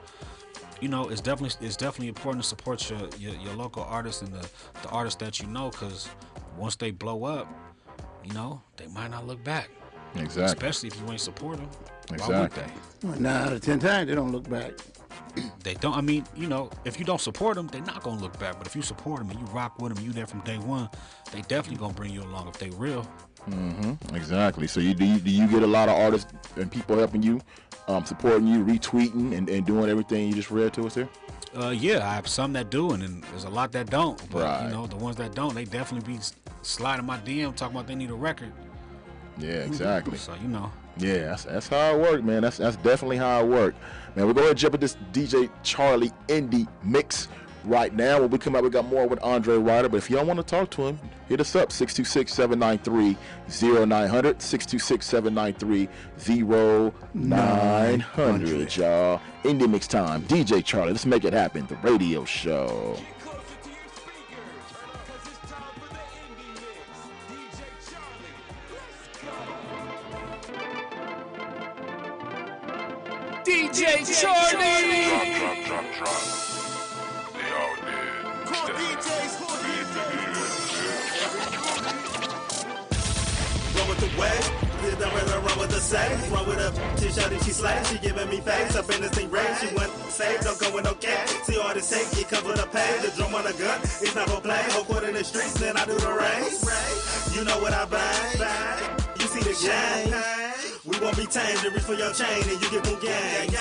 you know, it's definitely important to support your local artists and the artists that you know, because once they blow up, you know, they might not look back. Exactly. Especially if you ain't support them. Exactly. Why would they? Well, 9 out of 10 times they don't look back. They don't. I mean, you know, if you don't support them, they're not gonna look back. But if you support them and you rock with them, you there from day one, they definitely gonna bring you along if they real. Exactly. So do you get a lot of artists and people helping you, supporting you, retweeting and doing everything you just read to us here? Yeah, I have some that do, and then there's a lot that don't. But you know, the ones that don't, they definitely be sliding my DM talking about they need a record. Yeah, exactly. So you know. Yeah, that's how it worked, man. That's definitely how it worked. Man, we're going to jump at this DJ Charlie Indie mix right now. When we come out, we got more with Andre Ryder. But if y'all want to talk to him, hit us up, 626-793-0900, 626-793-0900, y'all. Indie mix time. DJ Charlie, let's make it happen. The radio show. DJ Charlie! Drop. They all dead. Call DJs. Go with the west. did the rhythm run with the same. Run with a she shouted, she slayed. She giving me face up in this thing range. She went saved, don't come with no cat. See all this tape, it comes with a page. The drum on the gun, it's not for play. Whole court in the streets, then I do the race. You know what I bang. You see the game. We won't be tamed to reach for your chain and you get boom gang.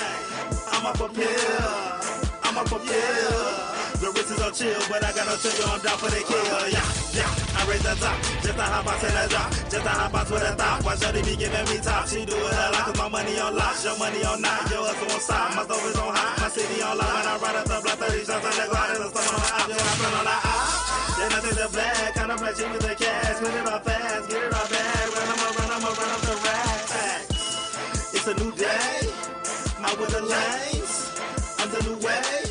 I'm up here. I'm up here. The wrist is on chill, but I got no trigger, I'm down for the kill. Yeah, I raise the top, just a hop box and a drop, just a hop box with a thought. Why should they be giving me top? She do it a lot, cause my money on lock, your money on knock, your hustle won't stop. My stove is on hot, my city on lock. When I ride up the block, 30 shots on the guard, and the stomach on the eye, I put on the eye. Then I take the black, kind of flashy with the cash, spin it all fast, get it all bad. I'ma run up the rack. It's a new day, out with the lanes, I'm the new wave.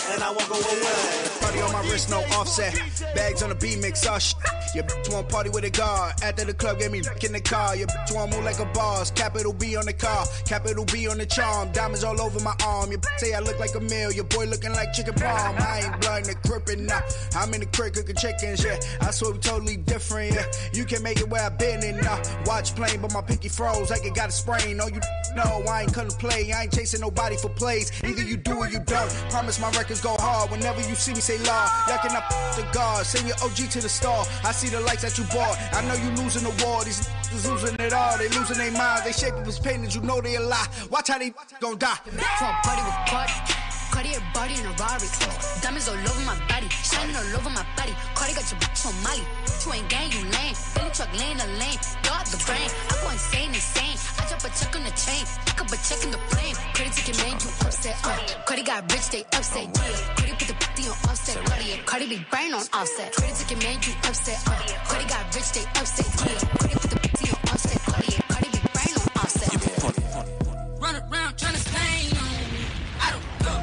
And I won't go away. Party on my wrist, no offset. Bags on the beat, mix all shit. Your bitch want party with a guard. After the club, get me in the car. Your bitch want move like a boss. Capital B on the car, capital B on the charm. Diamonds all over my arm. Your bitch say I look like a meal. Your boy looking like chicken palm. I ain't blood in the crippin', nah. I'm in the crib cooking chickens, yeah. I swear we totally different, yeah. You can make it where I been in, nah. Watch playing, but my pinky froze like it got a sprain. No, you know I ain't couldn't play. I ain't chasing nobody for plays. Either you do or you don't. Promise my records go hard. Whenever you see me, say law. Y'all can up the guard. Send your OG to the star. I see the lights that you bought. I know you losing the war. These is losing it all. They losing their minds. They shaping his pain, and you know they a lie. Watch how they gon' die. For a party with Cardi. Cartier body in a Rari. Diamonds all over my body. Shining all over my body. Cardi got your bitch on Molly. You ain't gang, you lame. Billy truck laying the lane. Dog the brain. I go insane. I drop a check on the chain. Pick up a check in the flame. Credit ticket man, you upset. Cardi got rich, they upset. Yeah. Cardi put the on offset. Cardi be brain on offset. Credit ticket man, you upset. Cardi got rich, they upset. Yeah. Cardi put the on offset. Cardi be brain on offset. Run around tryna stain on me. I don't go.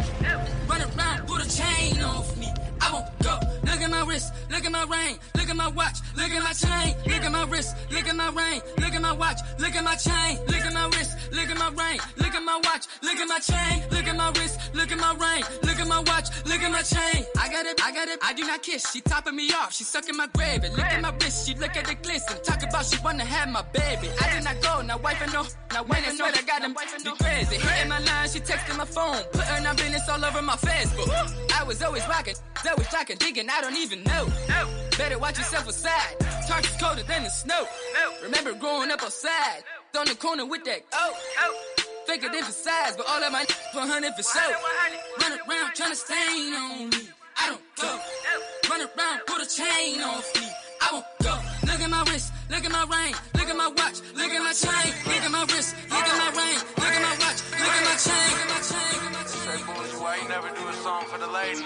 Run around, put a chain off me. I won't go. Look at my wrist, look at my ring, look at my watch, look at my chain, look at my wrist, look at my ring, look at my watch, look at my chain, look at my wrist, look at my ring, look at my watch, look at my chain, look at my wrist, look at my ring, look at my watch, look at my chain. I got it, I do not kiss. She topping me off, she sucking my gravy. Look at my wrist, she look at the glisten. Talk about she wanna have my baby. I did not go, now wife and no, now when I swear I got them be crazy. Hitting my line, she texting my phone, putting her business all over my Facebook. I was always rocking, always rocking, thinking I don't even know. Better watch yourself aside. Target's colder than the snow. Remember growing up outside, on the corner with that fake it for size, but all of my 100 for show. Run around trying to stain on me. I don't go. Run around, put a chain off me. I won't go. Look at my wrist, look at my ring, look at my watch, look at my chain, look at my wrist, look at my ring, look at my watch, look at my chain, look at my chain. Say, Bougie, why you never do a song for the ladies?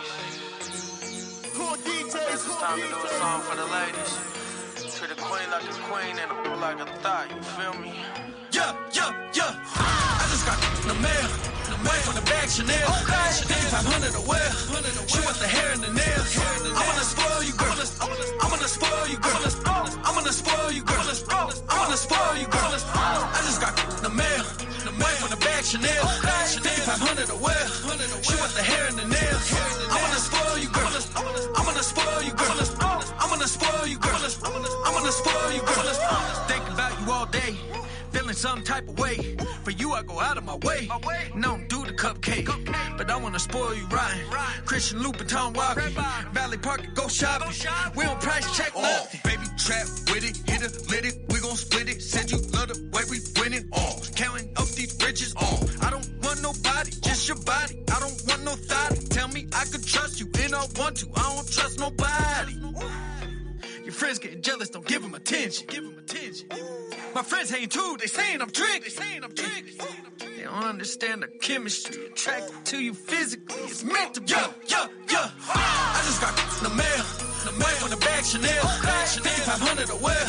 It's time to do a song for the ladies. Treat a queen like a queen and a like a thot, you feel me? Yeah. I just got in the mail. Way from the bag, Chanel. Chanel 500 to wear. She wants the hair and the nails. I wanna spoil you, girl. I wanna spoil you, girl. I wanna spoil you, girl. I wanna spoil you, girl. I just got in the mail. Way from the bag, Chanel. Chanel 500 to wear. She wants the hair and the nails. I wanna spoil you, girl. I wanna spoil you, girl. I wanna spoil you, girl. I wanna spoil you, girl. Think about you all day. Feeling some type of way. For you, I go out of my way. No, don't do the cupcake. But I wanna spoil you right. Christian Louboutin walking. Valley Park and go shopping. We don't price check nothing. Baby trap with it, hit it, lit it. We gon' split it. Said you love the way we win it. Counting up these riches. I don't want nobody, just your body. I don't want no thought. Tell me I could trust you and I want to. I don't trust nobody. Your friends getting jealous, don't give them attention. My friends hating too, they saying I'm tricky. They don't understand the chemistry. Attracted to you physically, it's meant to be. Yeah. I just got in the mail. Way from the bag, Chanel. Chanel 500 to wear.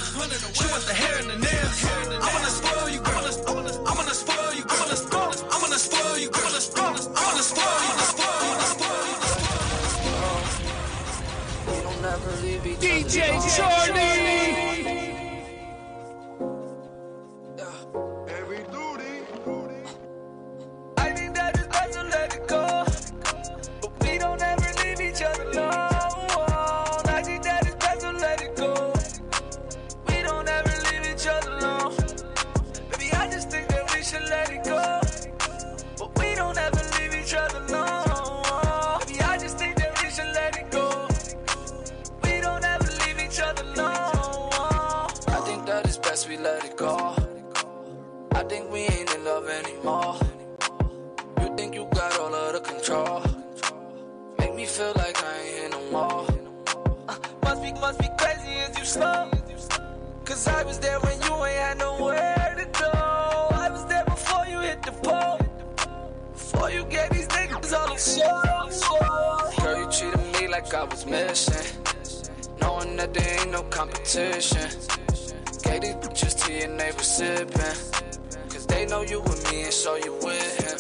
She wants the hair and the nails. I wanna spoil you, girl. I wanna spoil you, girl. I wanna spoil you, girl. I wanna spoil you, We don't ever leave each other. DJ Charlie. I think that it's best to let it go, but we don't ever leave each other alone. I think that it's best to let it go. We don't ever leave each other alone. anymore. You think you got all of the control. Make me feel like I ain't here no more. Must be crazy as you slow. Cause I was there when you ain't had nowhere to go. I was there before you hit the pole. Before you gave these niggas all the show. Girl, you treated me like I was missing. Knowing that there ain't no competition. Gave these bitches to your neighbor sipping. Cause they know you with me and so you with him.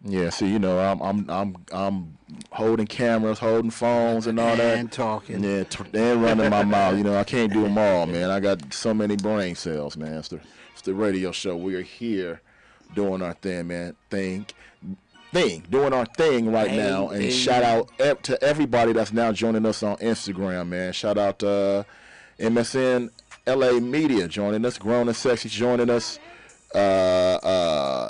Yeah, see, you know, I'm holding cameras, holding phones, and all that, and talking, yeah, and running my mouth. You know, I can't do them all, man. I got so many brain cells, man. It's the radio show. We are here doing our thing, man. Doing our thing right now. And shout out to everybody that's now joining us on Instagram, man. Shout out to MSN LA Media joining us, Grown and Sexy joining us.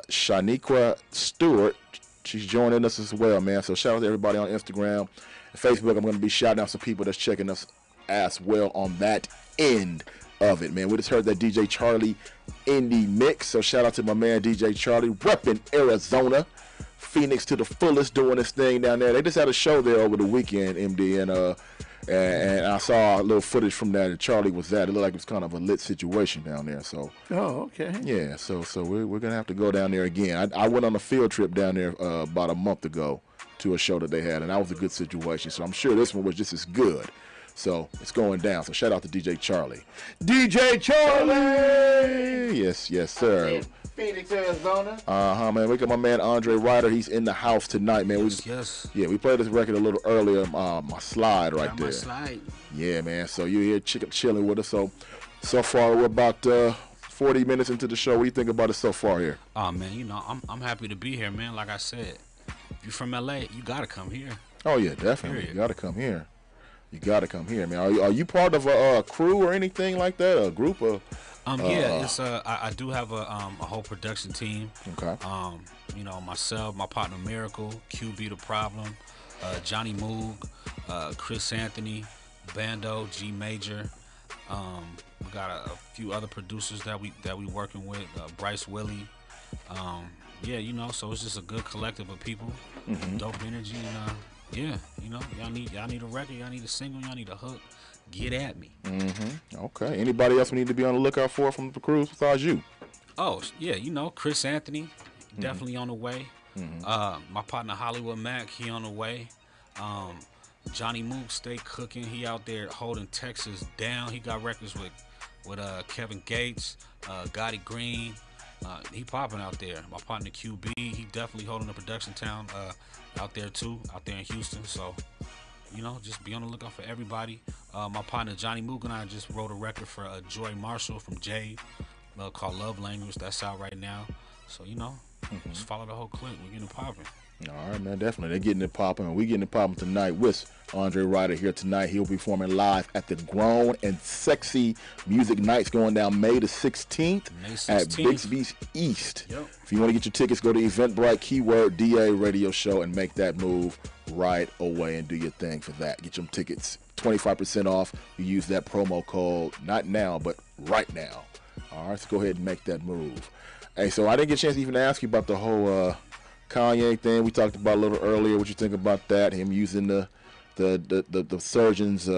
Shaniqua Stewart, she's joining us as well, man. So shout out to everybody on Instagram and Facebook. I'm going to be shouting out some people that's checking us as well on that end of it, man. We just heard that DJ Charlie indie mix, so shout out to my man DJ Charlie, repping Arizona, Phoenix to the fullest, doing this thing down there. They just had a show there over the weekend, MD, and I saw a little footage from that, and Charlie was at. It looked like it was kind of a lit situation down there. So, oh, okay. Yeah, so we're gonna have to go down there again. I went on a field trip down there about a month ago to a show that they had, and that was a good situation. So I'm sure this one was just as good. So it's going down. So shout out to DJ Charlie. DJ Charlie! Yes, sir. Phoenix, Arizona. Man. We got my man Andre Ryder. He's in the house tonight, man. Yes. Yeah, we played this record a little earlier. My slide right there. My slide. Yeah, man. So you're here chilling with us. So far we're about 40 minutes into the show. What do you think about it so far here? Oh man, you know I'm happy to be here, man. Like I said, if you're from LA, you gotta come here. Oh yeah, definitely. Period. You gotta come here. You gotta come here, man. Are you part of a crew or anything like that? A group of? Yeah, it's I do have a whole production team. Okay. You know, myself, my partner Miracle, QB The Problem, Johnny Moog, Chris Anthony, Bando, G Major. We got a few other producers that we working with, Bryce Willie. Yeah, you know, so it's just a good collective of people, dope energy, and yeah, you know, y'all need a record, y'all need a single, y'all need a hook. Get at me. Okay. Anybody else we need to be on the lookout for from the crews besides you? Oh yeah, you know, Chris Anthony, definitely on the way. My partner Hollywood Mac, he on the way. Johnny Moog, stay cooking. He out there holding Texas down. He got records with Kevin Gates, Gotti Green. He popping out there. My partner QB, he definitely holding the production town out there too, out there in Houston. So, you know, just be on the lookout for everybody. My partner Johnny Moog and I just wrote a record for Joy Marshall from Jade called Love Language. That's out right now. So, you know, just follow the whole clip. We're getting it popping. All right, man, definitely. They're getting it popping, and we're getting it popping tonight with Andre Ryder here tonight. He'll be performing live at the Grown and Sexy Music Nights going down May the 16th, at Bixby's East. Yep. If you want to get your tickets, go to Eventbrite, keyword DA Radio Show, and make that move right away and do your thing for that. Get your tickets 25% off. You use that promo code, not now, but right now. All right, so go ahead and make that move. Hey, so I didn't get a chance to even ask you about the whole Kanye thing we talked about a little earlier. What you think about that? Him using the surgeons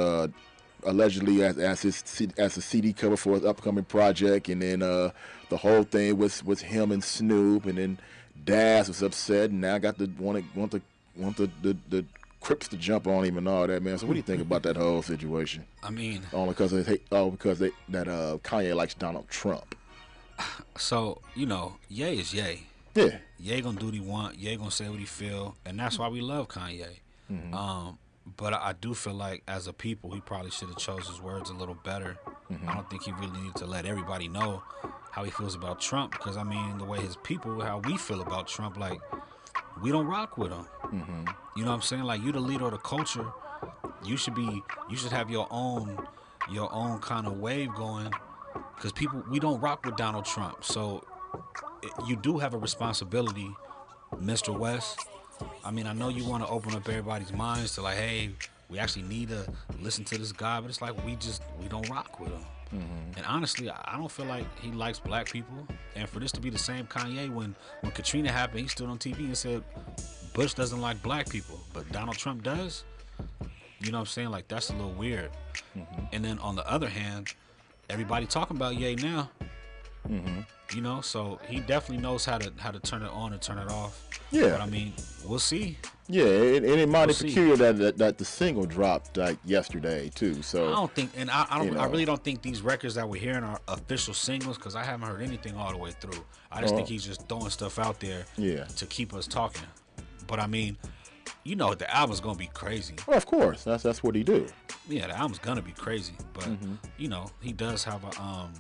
allegedly as a CD cover for his upcoming project, and then the whole thing was him and Snoop, and then Daz was upset, and now got the want the Crips to jump on him and all that, man. So what do you think about that whole situation? I mean, only because Kanye likes Donald Trump. So, you know, Ye is Ye. Yeah. Ye gonna do what he want. Ye gonna say what he feel, and that's why we love Kanye. But I do feel like as a people, he probably should have chose his words a little better. I don't think he really needed to let everybody know how he feels about Trump, because I mean, the way his people, how we feel about Trump, like we don't rock with him. You know what I'm saying? Like, you the leader of the culture. You should have your own kind of wave going, because we don't rock with Donald Trump. So you do have a responsibility, Mr. West, I mean, I know you want to open up everybody's minds to like, hey, we actually need to listen to this guy, but it's like we don't rock with him. Mm-hmm. And honestly, I don't feel like he likes black people. And for this to be the same Kanye, when Katrina happened, he stood on TV and said Bush doesn't like black people, but Donald Trump does. You know what I'm saying? Like, that's a little weird. Mm-hmm. And then on the other hand, everybody talking about Ye now. Mm-hmm. You know, so he definitely knows how to turn it on and turn it off. Yeah. But I mean, we'll see. Yeah, and it might be peculiar that the single dropped like yesterday too. So I don't think, and I really don't think these records that we're hearing are official singles because I haven't heard anything all the way through. I just think he's just throwing stuff out there to keep us talking. But I mean, you know, the album's gonna be crazy. Well, of course, that's what he do. Yeah, the album's gonna be crazy. But you know, he does have a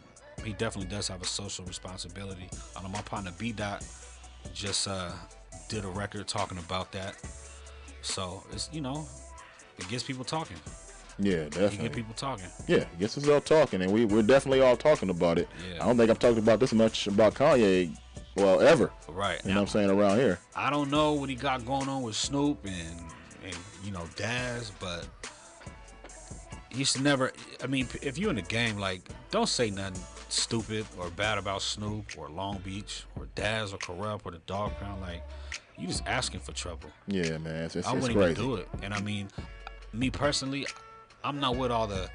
he definitely does have a social responsibility. I know my partner B Dot just did a record talking about that. So it's, you know, it gets people talking. Yeah, definitely. You get people talking. Yeah, it gets us all talking, and we're definitely all talking about it. Yeah. I don't think I've talked about this much about Kanye, well, ever. Right. You know what I'm saying, around here. I don't know what he got going on with Snoop and you know, Daz, but he should never, I mean, if you're in the game, like, don't say nothing stupid or bad about Snoop or Long Beach or Daz or Corrupt or the Dog Pound. Like, you just asking for trouble. Yeah, man, it's I wouldn't crazy. even do it. And I mean, me personally, I'm not with all the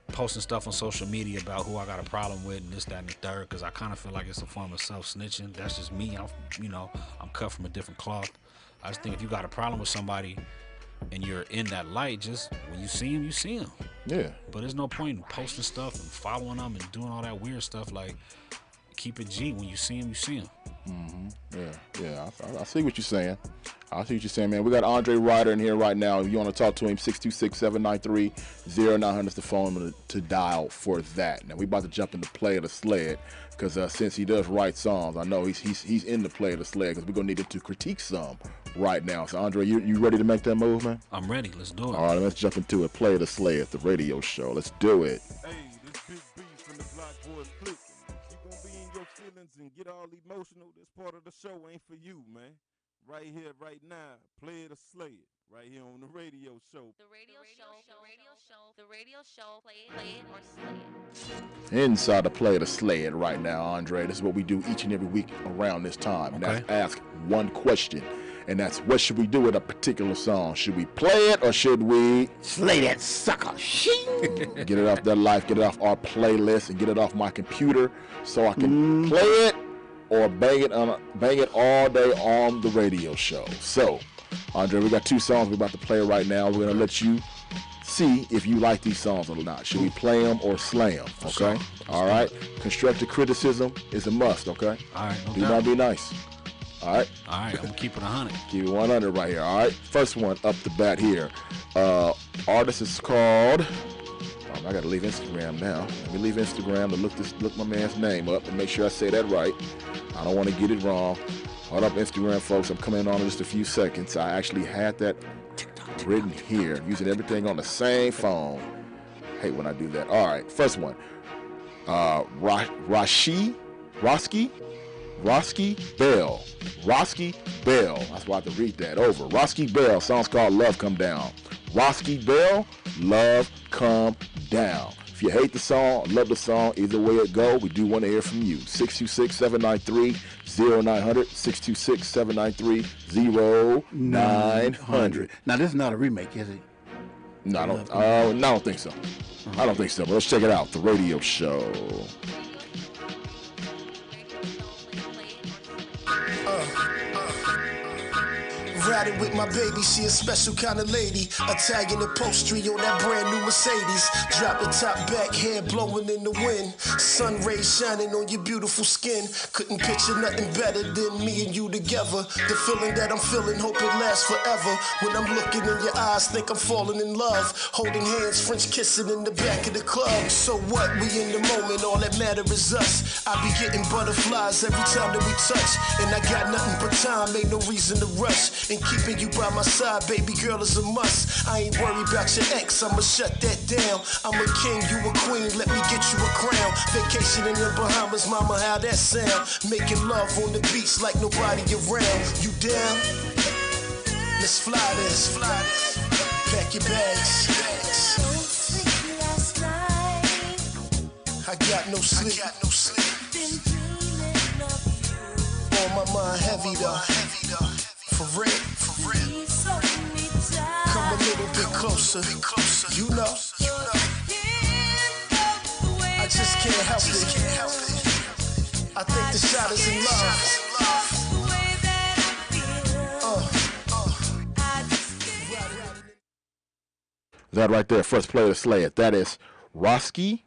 posting stuff on social media about who I got a problem with and this, that, and the third, because I kind of feel like it's a form of self-snitching. That's just me. I'm cut from a different cloth. I just think if you got a problem with somebody and you're in that light, just when you see him, you see him. Yeah. But there's no point in posting stuff and following them and doing all that weird stuff. Like, keep it G. When you see him, you see him. Mm-hmm. Yeah. I see what you're saying. I see what you're saying, man. We got Andre Ryder in here right now. If you want to talk to him, 626-793-0900 is the phone to dial for that. Now, we about to jump into Play of the Sled because since he does write songs, I know he's in the Play of the Sled because we're going to need him to critique some right now. So, Andre, you ready to make that move, man? I'm ready. Let's do it. All right, let's jump into it. Play of the Sled, the radio show. Let's do it. Hey, this Big B from the Block Boys Click. You gonna be in your feelings and get all emotional. This part of the show ain't for you, man. Right here, right now, Play the Sled. Right here on the radio show. The radio show, play it or slay it. Inside the Play the Sled right now, Andre. This is what we do each and every week around this time. And that's ask one question. And that's, what should we do with a particular song? Should we play it or should we slay that sucker? Get it off their life, get it off our playlist, and get it off my computer so I can play it or bang it all day on the radio show. So, Andre, we got two songs we're about to play right now. We're gonna let you see if you like these songs or not. Should we play them or slay them? Okay. All right. Constructive criticism is a must. Okay. All right. Do not be nice. All right. All right. I'm gonna keep it 100. Keep it 100 right here. All right. First one up the bat here. Artist is called. I gotta leave Instagram now. Let me leave Instagram to look my man's name up and make sure I say that right. I don't want to get it wrong. Hold up, Instagram folks. I'm coming on in just a few seconds. I actually had that written here. I'm using everything on the same phone. Hate when I do that. All right. First one. Roski Bell. Roski Bell. That's why I have to read that over. Roski Bell. Song's called Love Come Down. Roski Bell, Love Come Down. If you hate the song, love the song, either way it go, we do want to hear from you. 626-793-0900. 626-793-0900. Now, this is not a remake, is it? No, I don't think so. I don't think so, but let's check it out. The radio show. Riding with my baby, she a special kind of lady. A tag in the upholstery on that brand new Mercedes. Drop the top back, hair blowing in the wind. Sun rays shining on your beautiful skin. Couldn't picture nothing better than me and you together. The feeling that I'm feeling, hope it lasts forever. When I'm looking in your eyes, think I'm falling in love. Holding hands, French kissing in the back of the club. So what? We in the moment, all that matter is us. I be getting butterflies every time that we touch. And I got nothing but time, ain't no reason to rush. And keeping you by my side, baby girl, is a must. I ain't worried about your ex, I'ma shut that down. I'm a king, you a queen, let me get you a crown. Vacation in the Bahamas, mama, how that sound? Making love on the beach like nobody around. You down? Let's fly this. Pack your bags. I got no sleep. On my mind heavy though. For real. Come a little bit closer. You know. I just can't help it. I think the shot is in love. That right there, first play to Slay It. That is Rahski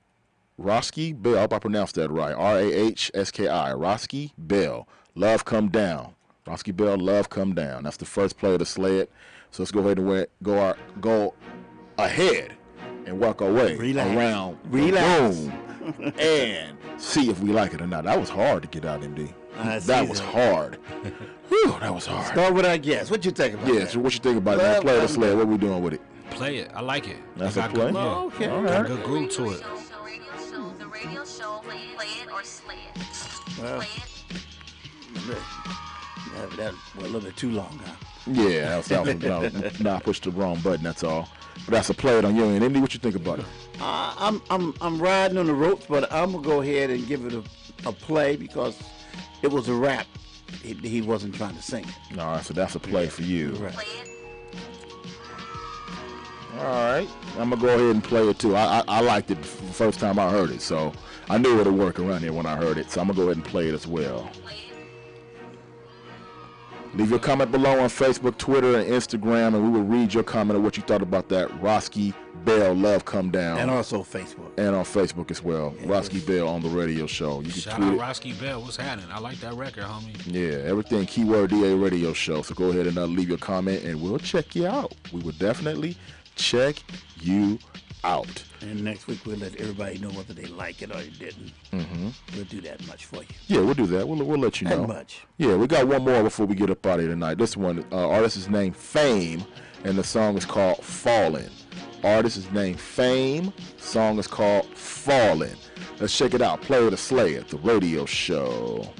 Bell. I hope I pronounced that right. Rahski. Rahski Bell. Love Come Down. Rahski Bell, Love Come Down. That's the first play to Slay It. So let's go ahead and go ahead and work our way around the room and see if we like it or not. That was hard to get out, MD. That was hard. Whew, that was hard. Start with our guess. What you think about that? So what you think about that? Play to Slay It. What we doing with it? Play it. I like it. That's a play? Oh, okay. All Got right. a good groove to it. The radio show, play it or slay it. Well, that was a little bit too long, huh? Yeah, I pushed the wrong button. That's all. But that's a play it on your end. Andy, what you think about it? I'm riding on the ropes, but I'm gonna go ahead and give it a play because it was a rap. He wasn't trying to sing it. All right, so that's a play for you. Right. All right, I'm gonna go ahead and play it too. I liked it the first time I heard it, so I knew it'd work around here when I heard it. So I'm gonna go ahead and play it as well. Leave your comment below on Facebook, Twitter, and Instagram, and we will read your comment of what you thought about that Rahski Bell, Love Come Down. And also Facebook. And on Facebook as well. Yeah. Rahski Bell on the radio show. You can Shout out Rahski Bell. What's happening? I like that record, homie. Yeah, everything Keyword DA radio show. So go ahead and leave your comment, and we'll check you out. We will definitely check you out. And next week we'll let everybody know whether they like it or they didn't. Mm-hmm. We'll do that much for you. Yeah, we'll do that. We'll let you know. That much. Yeah, we got one more before we get up out of here tonight. This one, artist is named Fame, and the song is called Fallin'. Artist is named Fame. Song is called Fallin'. Let's check it out. Play it or slay it. The radio show.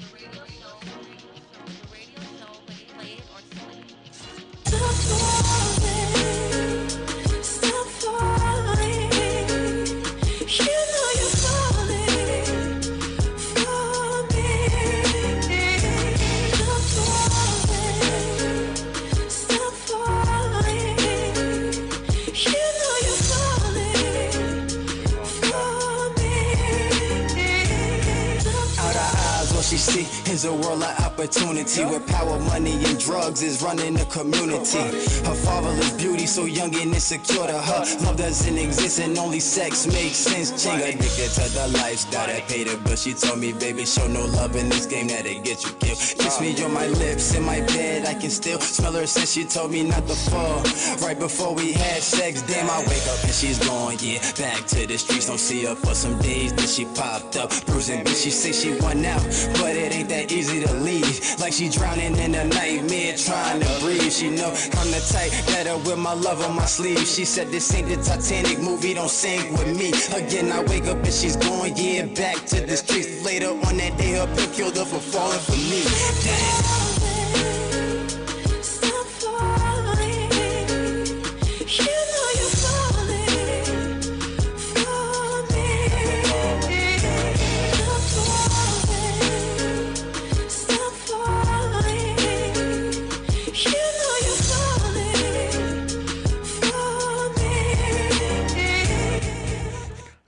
She see is a world of opportunity where power, money, and drugs is running the community. Her fatherless beauty so young and insecure to her. Love doesn't exist and only sex makes sense. Ching addicted to the lifestyle that paid her, but she told me, baby, show no love in this game that'll get you killed. Kiss me on my lips, in my bed, I can still smell her since she told me not to fall. Right before we had sex, damn, I wake up and she's gone, yeah. Back to the streets, don't see her for some days. Then she popped up, bruising, bitch, she say she won out. But it ain't that easy to leave. Like she drowning in a nightmare trying to breathe. She know I'm the type that'll wear my love on my sleeve. She said this ain't the Titanic movie, don't sing with me. Again I wake up and she's going, yeah, back to the streets. Later on that day her pill killed her for falling for me. Damn.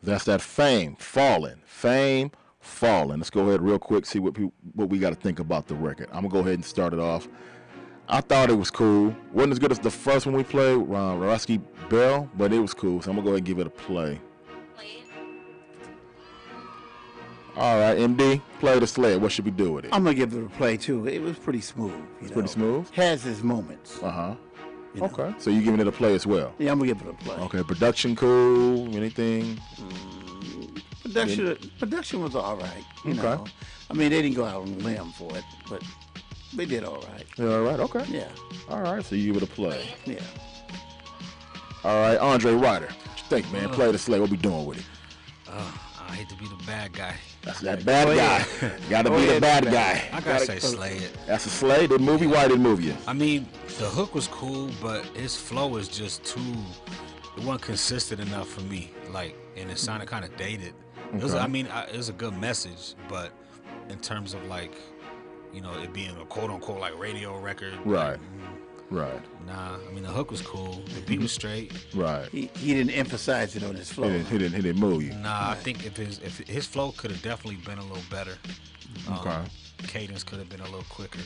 That's that Fame, Fallin'. Fame, Fallin'. Let's go ahead real quick, see what we got to think about the record. I'm going to go ahead and start it off. I thought it was cool. Wasn't as good as the first one we played, Rahski Bell, but it was cool. So I'm going to go ahead and give it a play. All right, MD, play the sled. What should we do with it? I'm going to give it a play, too. It was pretty smooth. It's pretty smooth? Has its moments. Uh-huh. Okay, so you're giving it a play as well? Yeah, I'm going to give it a play. Okay, production cool, anything? Production was all right. You know. I mean, they didn't go out on a limb for it, but they did all right. They're all right, okay. Yeah. All right, so you give it a play. Yeah. All right, Andre Ryder, what you think, man? Play the slay. What we doing with it? I hate to be the bad guy. That's that bad guy. Gotta be the bad guy. I gotta say Slay It. That's a Slay. The movie. Why did it move you? I mean, the hook was cool, but his flow is just too. It wasn't consistent enough for me. Like, and it sounded kind of dated. It was, it was a good message, but in terms of like, you know, it being a quote unquote like radio record. Right. Like, Nah, I mean the hook was cool. The beat was straight. Right. He didn't emphasize it on his flow. He didn't move you. Nah, I think if his flow could have definitely been a little better. Okay. Cadence could have been a little quicker.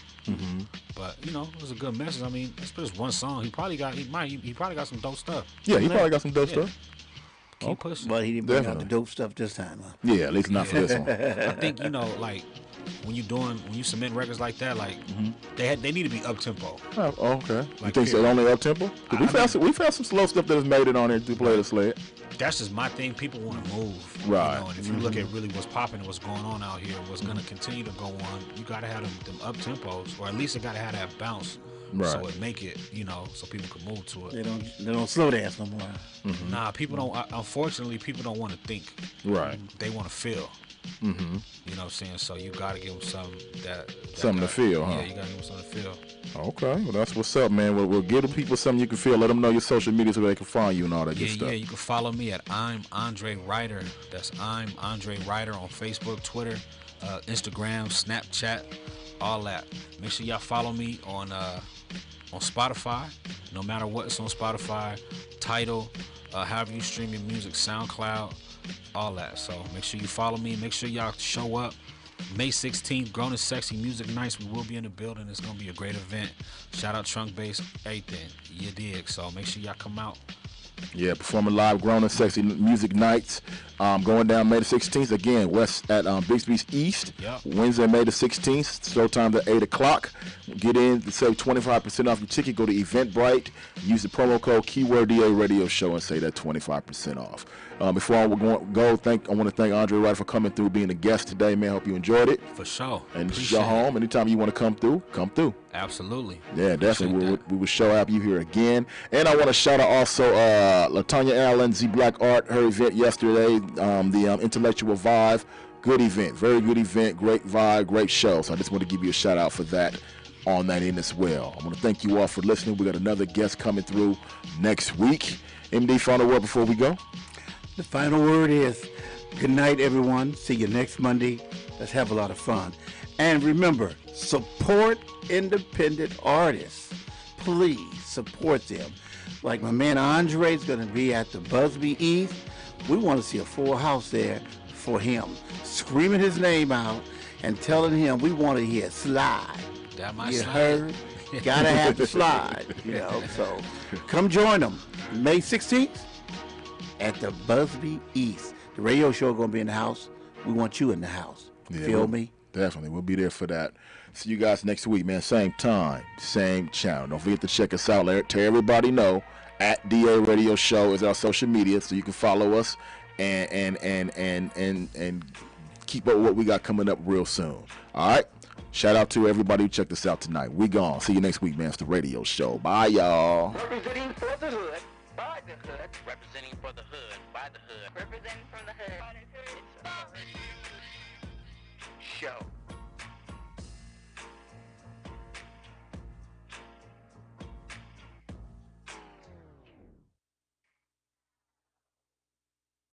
But you know, it was a good message. I mean, it's just one song. He probably got some dope stuff. Yeah, he probably got some dope stuff. Keep pushing. But he didn't bring out the dope stuff this time. Huh? Yeah, at least not for this one. I think, you know, like when you submit records like that, like they need to be up tempo. Oh, okay. Like, you think so? Only up tempo? We found some slow stuff that has made it on here to play the Slay It. That's just my thing. People want to move, right? You know? And if you look at really what's popping and what's going on out here, what's going to continue to go on, you got to have them up tempos, or at least it got to have that bounce, right? So it make it, you know, so people can move to it. They don't slow dance no more. Nah, people don't. Unfortunately, people don't want to think. Right. They want to feel. You know what I'm saying? So you got to give them something something to feel, huh? Yeah, you got to give them something to feel. Okay, well that's what's up, man. We'll give the people something you can feel. Let them know your social media so they can find you and all that good stuff. Yeah, you can follow me at I'm Andre Ryder. That's I'm Andre Ryder on Facebook, Twitter, Instagram, Snapchat, all that. Make sure y'all follow me on Spotify. No matter what, it's on Spotify. Tidal, however you stream your music, SoundCloud, all that. So make sure you follow me. Make sure y'all show up. May 16th, Grown and Sexy Music Nights. We will be in the building. It's going to be a great event. Shout out Trunk Bass, everything. You dig. So make sure y'all come out. Yeah, performing live, Grown and Sexy Music Nights. Going down May the 16th. Again, west at Bixby's East. Yep. Wednesday, May the 16th. Showtime at 8 o'clock. Get in to save 25% off your ticket. Go to Eventbrite. Use the promo code keyword DA Radio Show and say that 25% off. Before I go, I want to thank Andre Ryder for coming through, being a guest today, man. Hope you enjoyed it. For sure. And this is your home. Anytime you want to come through, come through. Absolutely. Yeah, definitely. We will show up you here again. And I want to shout out also LaTanya Allen, Z Black Art, her event yesterday, the Intellectual Vibe. Good event. Very good event. Great vibe. Great show. So I just want to give you a shout out for that on that end as well. I want to thank you all for listening. We got another guest coming through next week. MD, final word before we go? The final word is good night, everyone. See you next Monday. Let's have a lot of fun. And remember, support independent artists. Please support them. Like my man Andre is going to be at the Busby East. We want to see a full house there for him. Screaming his name out and telling him we want to hear Slide. That might you slide. heard? Gotta have the slide. You know, so come join them May 16th at the Busby East. The radio show going to be in the house. We want you in the house. Yeah, Feel me? Definitely. We'll be there for that. See you guys next week, man. Same time, same channel. Don't forget to check us out. Tell everybody know at DA Radio Show is our social media, so you can follow us and keep up with what we got coming up real soon. All right? Shout out to everybody who checked us out tonight. We gone. See you next week, man. It's the radio show. Bye, y'all. Representing for the hood, by the hood. Representing for the hood, by the hood. Representing from the hood, by the hood. It's a radio show.